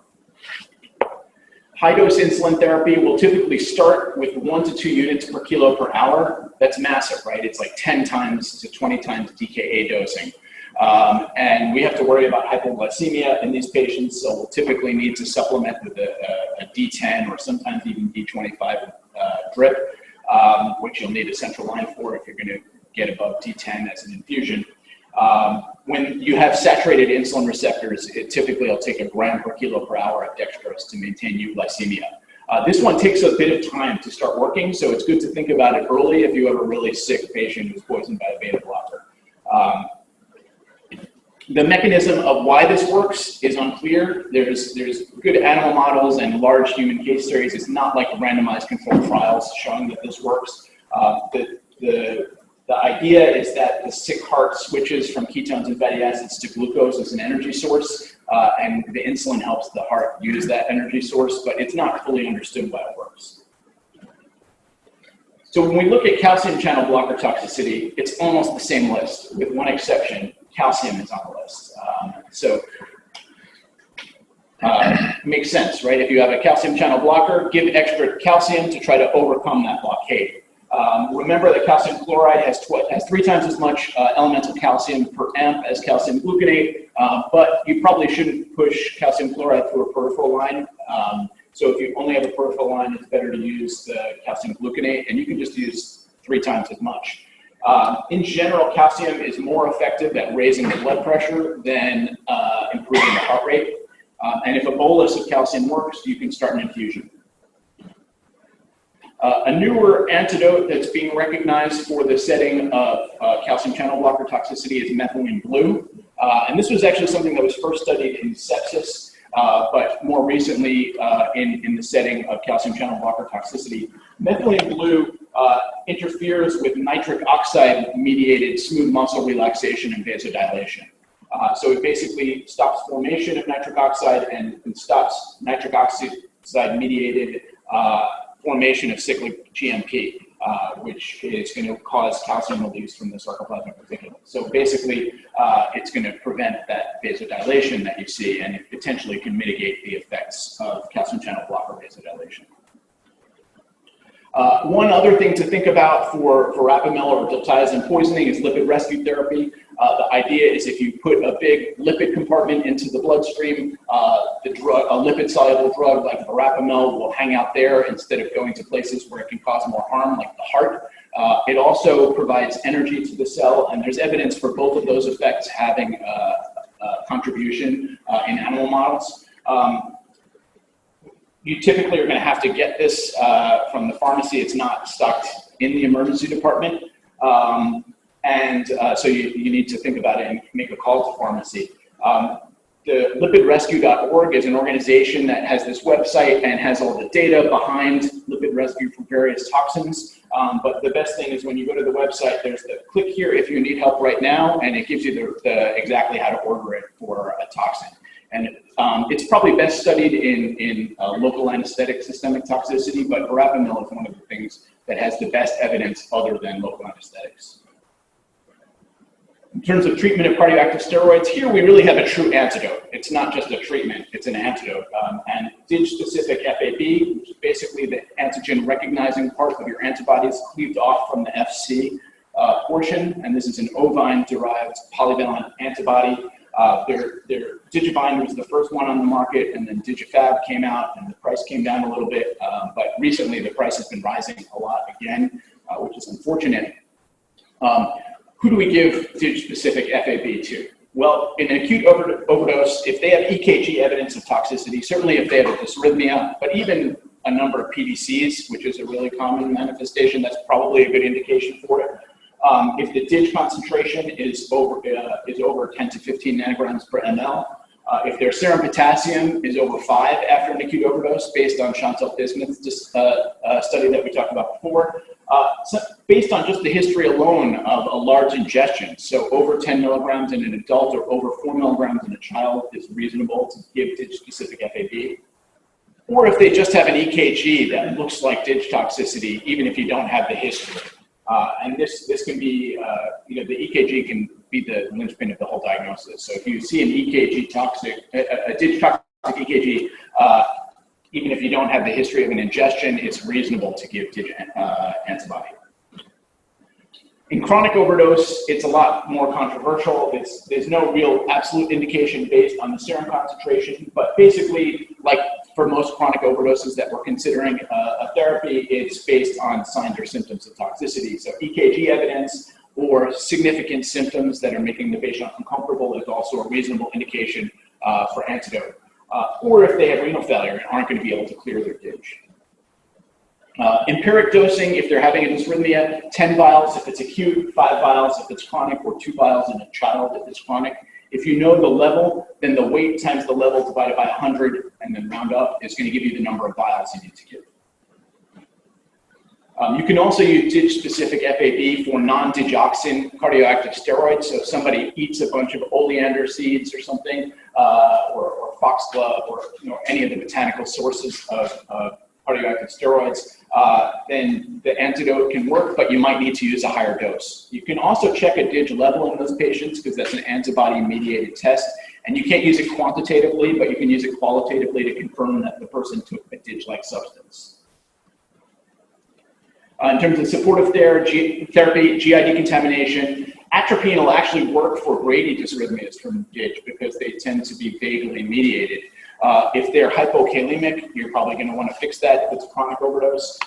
High-dose insulin therapy will typically start with 1 to 2 units per kilo per hour. That's massive, right? It's like 10 times to 20 times DKA dosing. And we have to worry about hypoglycemia in these patients, so we'll typically need to supplement with a D10 or sometimes even D25 drip, which you'll need a central line for if you're going to get above D10 as an infusion. When you have saturated insulin receptors, it typically will take 1 gram per kilo per hour of dextrose to maintain euglycemia. This one takes a bit of time to start working, so it's good to think about it early if you have a really sick patient who's poisoned by a beta blocker. The mechanism of why this works is unclear. There's good animal models and large human case series. It's not like randomized controlled trials showing that this works. The idea is that the sick heart switches from ketones and fatty acids to glucose as an energy source, and the insulin helps the heart use that energy source, but it's not fully understood why it works. So when we look at calcium channel blocker toxicity, it's almost the same list, with one exception. Calcium is on the list. Makes sense, right? If you have a calcium channel blocker, give extra calcium to try to overcome that blockade. Remember that calcium chloride has 3 times as much elemental calcium per amp as calcium gluconate, but you probably shouldn't push calcium chloride through a peripheral line. So if you only have a peripheral line, it's better to use the calcium gluconate, and you can just use 3 times as much. In general, calcium is more effective at raising the blood pressure than improving the heart rate. And if a bolus of calcium works, you can start an infusion. A newer antidote that's being recognized for the setting of calcium channel blocker toxicity is Methylene Blue. And this was actually something that was first studied in sepsis, but more recently in the setting of calcium channel blocker toxicity. Methylene Blue interferes with nitric oxide mediated smooth muscle relaxation and vasodilation. So it basically stops formation of nitric oxide and stops nitric oxide mediated formation of cyclic GMP, which is going to cause calcium release from the sarcoplasmic reticulum. So basically, it's going to prevent that vasodilation that you see, and it potentially can mitigate the effects of calcium channel blocker vasodilation. One other thing to think about for verapamil or diltiazem poisoning is lipid rescue therapy. The idea is if you put a big lipid compartment into the bloodstream, a lipid-soluble drug like verapamil will hang out there instead of going to places where it can cause more harm, like the heart. It also provides energy to the cell, and there's evidence for both of those effects having a contribution in animal models. You typically are going to have to get this from the pharmacy. It's not stocked in the emergency department. So you need to think about it and make a call to pharmacy. The lipidrescue.org is an organization that has this website and has all the data behind lipid rescue for various toxins. But the best thing is when you go to the website, there's the click here if you need help right now, and it gives you exactly how to order it for a toxin. And it's probably best studied in local anesthetic systemic toxicity, but verapamil is one of the things that has the best evidence other than local anesthetics. In terms of treatment of cardioactive steroids, here we really have a true antidote. It's not just a treatment, it's an antidote. And DIG-specific FAB, which is basically the antigen recognizing part of your antibodies cleaved off from the FC portion, and this is an ovine-derived polyvalent antibody. Digivine was the first one on the market, and then Digifab came out, and the price came down a little bit. But recently, the price has been rising a lot again, which is unfortunate. Who do we give Dig-specific FAB to? Well, in an acute overdose, if they have EKG evidence of toxicity, certainly if they have a dysrhythmia, but even a number of PDCs, which is a really common manifestation, that's probably a good indication for it. If the Dig concentration is over 10 to 15 nanograms per ml, if their serum potassium is over 5 after an acute overdose, based on Chantal Bismuth's study that we talked about before, so based on just the history alone of a large ingestion, so over 10 milligrams in an adult or over 4 milligrams in a child is reasonable to give Dig-specific FAB. Or if they just have an EKG that looks like Dig toxicity, even if you don't have the history. And this can be, the EKG can be the linchpin of the whole diagnosis. So if you see an EKG toxic, a Dig toxic EKG, even if you don't have the history of an ingestion, it's reasonable to give Dig antibody. In chronic overdose, it's a lot more controversial. There's no real absolute indication based on the serum concentration, but basically, like for most chronic overdoses that we're considering a therapy, it's based on signs or symptoms of toxicity. So EKG evidence or significant symptoms that are making the patient uncomfortable is also a reasonable indication for antidote. Or if they have renal failure and aren't going to be able to clear their Dig. Empiric dosing, if they're having a dysrhythmia, 10 vials if it's acute, 5 vials if it's chronic, or 2 vials in a child if it's chronic. If you know the level, then the weight times the level divided by 100 and then round up is going to give you the number of vials you need to give. You can also use DIG-specific FAB for non-digoxin cardioactive steroids. So if somebody eats a bunch of oleander seeds or something, or foxglove, or any of the botanical sources of cardioactive steroids, then the antidote can work, but you might need to use a higher dose. You can also check a DIG level in those patients because that's an antibody-mediated test, and you can't use it quantitatively, but you can use it qualitatively to confirm that the person took a DIG-like substance. In terms of supportive therapy, GI decontamination, atropine will actually work for Brady dysrhythmias from DIG because they tend to be vaguely mediated. If they're hypokalemic, you're probably going to want to fix that if it's a chronic overdose.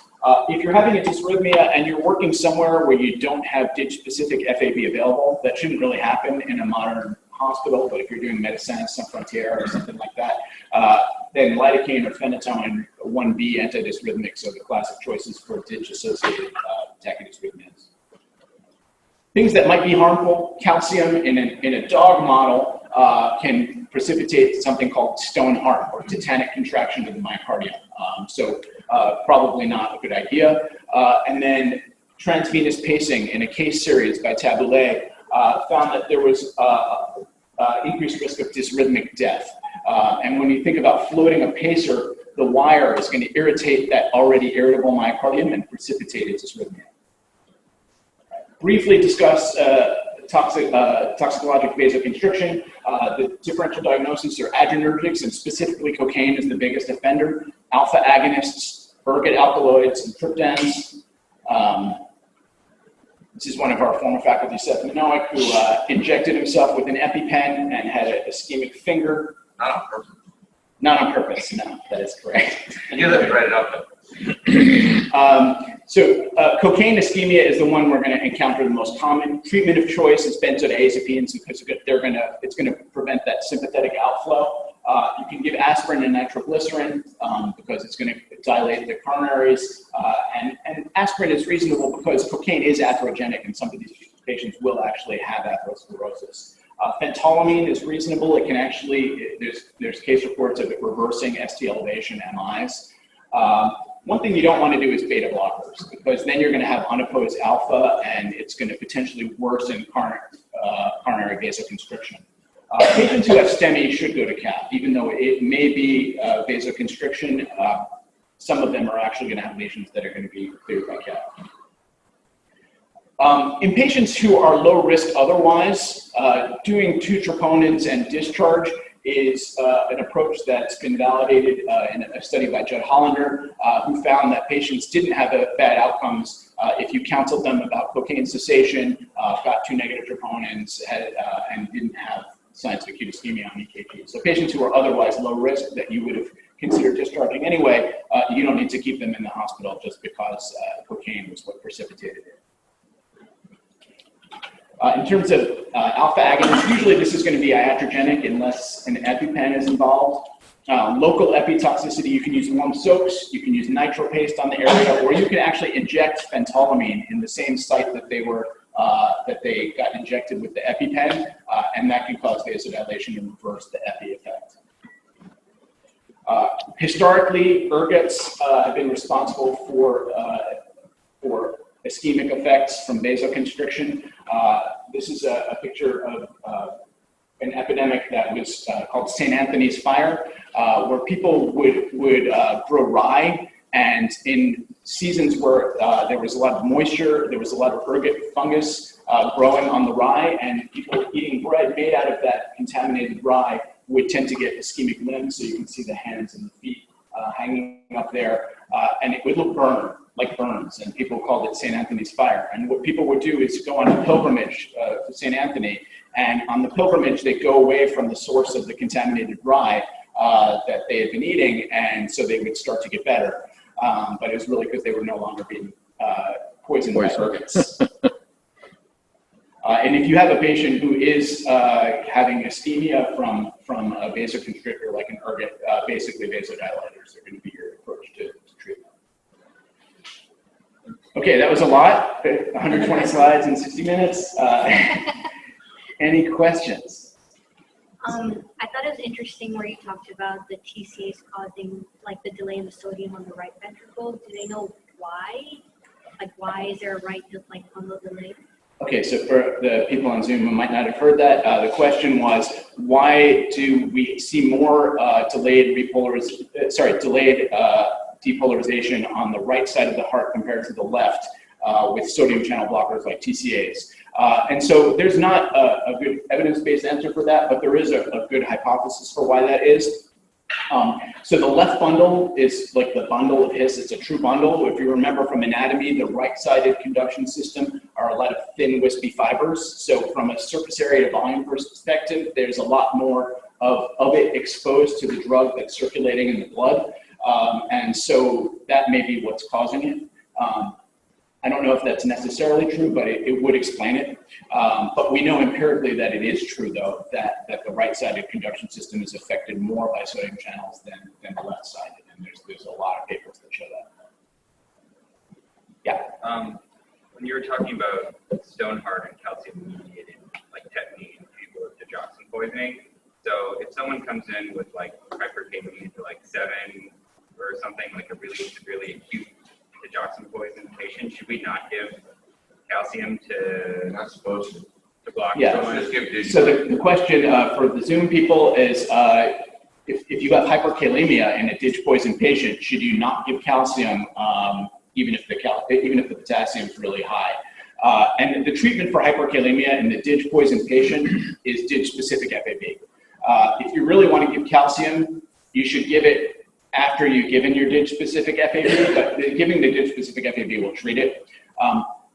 If you're having a dysrhythmia and you're working somewhere where you don't have DIG-specific FAB available, that shouldn't really happen in a modern hospital, but if you're doing Medicine Sans Frontières or something like that, then lidocaine or phenytoin 1B antidysrhythmics are the classic choices for DIG-associated tachydysrhythmias. Things that might be harmful: calcium in a dog model can precipitate something called stone heart or tetanic contraction to the myocardium. So probably not a good idea. And then transvenous pacing in a case series by Taboulet found that there was increased risk of dysrhythmic death. And when you think about floating a pacer, the wire is going to irritate that already irritable myocardium and precipitate dysrhythmia. Briefly discuss toxicologic vasoconstriction. The differential diagnosis are adrenergics, and specifically cocaine is the biggest offender. Alpha agonists, ergot alkaloids, and triptans. This is one of our former faculty, Seth Minowick, who injected himself with an EpiPen and had an ischemic finger. Not on purpose. Not on purpose, no, that is correct. You let me write it up. Cocaine ischemia is the one we're going to encounter the most common. Treatment of choice is benzodiazepines because it's going to prevent that sympathetic outflow. You can give aspirin and nitroglycerin because it's going to dilate the coronaries. And aspirin is reasonable because cocaine is atherogenic, and some of these patients will actually have atherosclerosis. Phentolamine is reasonable. It can actually, there's case reports of it reversing ST elevation MIs. One thing you don't want to do is beta blockers, because then you're going to have unopposed alpha, and it's going to potentially worsen coronary vasoconstriction. Patients who have STEMI should go to CAP, even though it may be vasoconstriction. Some of them are actually going to have lesions that are going to be cleared by CAP. In patients who are low risk otherwise, doing 2 troponins and discharge is an approach that's been validated in a study by Judd Hollander, who found that patients didn't have bad outcomes if you counseled them about cocaine cessation, got 2 negative troponins, and didn't have signs of acute ischemia on EKG. So patients who are otherwise low risk that you would have considered discharging anyway, you don't need to keep them in the hospital just because cocaine was what precipitated it. In terms of alpha agonists, usually this is going to be iatrogenic unless an EpiPen is involved. Local epitoxicity, you can use warm soaks, you can use nitro paste on the area, or you can actually inject phentolamine in the same site that they got injected with the EpiPen, and that can cause vasodilation and reverse the epi effect. Historically, ergots have been responsible for ischemic effects from vasoconstriction. This is a picture of an epidemic that was called St. Anthony's Fire, where people would grow rye, and in seasons where there was a lot of moisture, there was a lot of ergot fungus growing on the rye, and people eating bread made out of that contaminated rye would tend to get ischemic limbs, so you can see the hands and the feet hanging up there, and it would look like burns, and people called it St. Anthony's Fire. And what people would do is go on a pilgrimage to St. Anthony, and on the pilgrimage, they go away from the source of the contaminated rye that they had been eating, and so they would start to get better. But it was really because they were no longer being poisoned by ergots. And if you have a patient who is having ischemia from a vasoconstrictor like an ergot, basically vasodilators are going to be your approach to treatment. Okay, that was a lot, 120 slides in 60 minutes. Any questions? I thought it was interesting where you talked about the TCAs causing like the delay in the sodium on the right ventricle. Do they know why? Like why is there a right like bundle delay? Okay, so for the people on Zoom who might not have heard that, the question was, why do we see more delayed depolarization on the right side of the heart compared to the left with sodium channel blockers like TCAs? And so there's not a good evidence-based answer for that, but there is a good hypothesis for why that is. So the left bundle is like the bundle of His. It's a true bundle. If you remember from anatomy, the right-sided conduction system are a lot of thin, wispy fibers. So from a surface area to volume perspective, there's a lot more of it exposed to the drug that's circulating in the blood. And so that may be what's causing it. I don't know if that's necessarily true, but it would explain it. But we know empirically that it is true, though, that the right-sided conduction system is affected more by sodium channels than the left-sided. And there's a lot of papers that show that. Yeah. When you were talking about stone heart and calcium-mediated like tetany in people with digoxin poisoning, so if someone comes in with like hyperkalemia to like 7 or something, like a really severely acute digoxin poison patient, should we not give calcium to? You're not supposed to block? Yeah. So the question for the Zoom people is, if you have hyperkalemia in a dig poison patient, should you not give calcium even if the potassium is really high? And the treatment for hyperkalemia in the dig poison patient is dig-specific FAB. If you really want to give calcium, you should give it after you've given your dig-specific FAB, but giving the dig-specific FAB will treat it.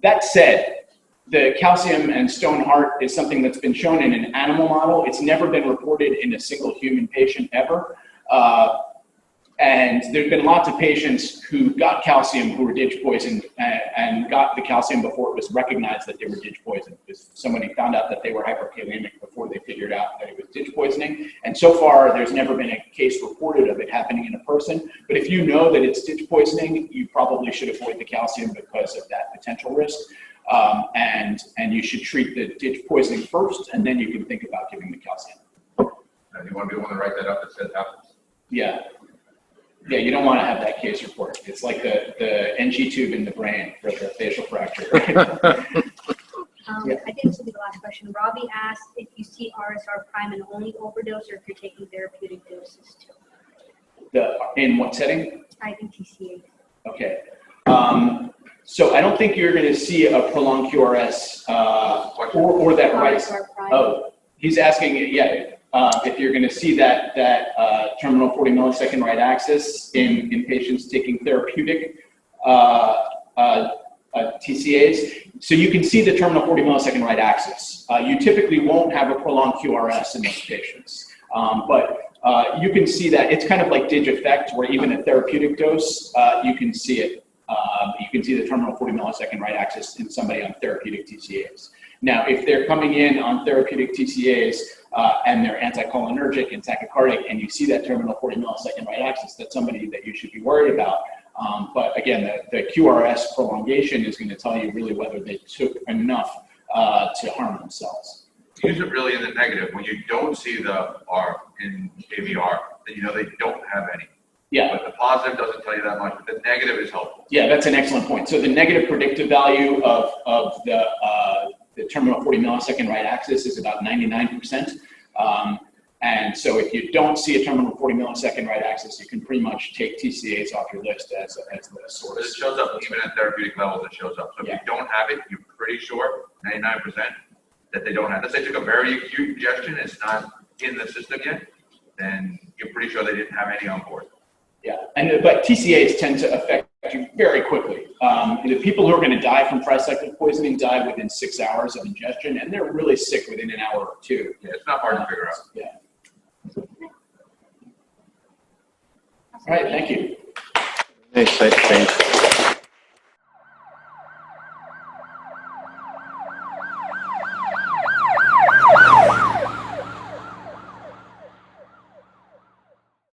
That said, the calcium and stone heart is something that's been shown in an animal model. It's never been reported in a single human patient ever. And there's been lots of patients who got calcium who were dig poisoned and got the calcium before it was recognized that they were dig poisoned, because somebody found out that they were hyperkalemic before they figured out that it was dig poisoning. And so far, there's never been a case reported of it happening in a person. But if you know that it's dig poisoning, you probably should avoid the calcium because of that potential risk. And you should treat the dig poisoning first, and then you can think about giving the calcium. And you want to be the one to write that up that says happens. Yeah. Yeah, you don't want to have that case report. It's like the NG tube in the brain for the facial fracture. I think this will be the last question. Robbie asked if you see RSR prime and only overdose, or if you're taking therapeutic doses too. In what setting? I think TCA. Okay. So I don't think you're going to see a prolonged QRS or that right. RSR prime. Oh, he's asking, yeah. If you're going to see that terminal 40 millisecond right axis in patients taking therapeutic TCAs. So you can see the terminal 40 millisecond right axis. You typically won't have a prolonged QRS in those patients. But you can see that it's kind of like dig effect, where even at therapeutic dose, you can see it. You can see the terminal 40 millisecond right axis in somebody on therapeutic TCAs. Now, if they're coming in on therapeutic TCAs and they're anticholinergic and tachycardic, and you see that terminal 40 millisecond right axis, that's somebody that you should be worried about. But again, the QRS prolongation is going to tell you really whether they took enough to harm themselves. Use it really in the negative. When you don't see the R in KVR, then you know they don't have any. Yeah. But the positive doesn't tell you that much, but the negative is helpful. Yeah, that's an excellent point. So the negative predictive value of the terminal 40 millisecond right axis is about 99%. And so if you don't see a terminal 40 millisecond right axis, you can pretty much take TCAs off your list as the source. But it shows up, even at therapeutic levels, it shows up. So if you don't have it, you're pretty sure, 99%, that they don't have. Let's say they took a very acute ingestion, it's not in the system yet, then you're pretty sure they didn't have any on board. Yeah, but TCAs tend to affect you very quickly. The people who are going to die from tricyclic poisoning die within 6 hours of ingestion, and they're really sick within an hour or two. Yeah, it's not hard to figure out. Yeah. All right, thank you. Thanks.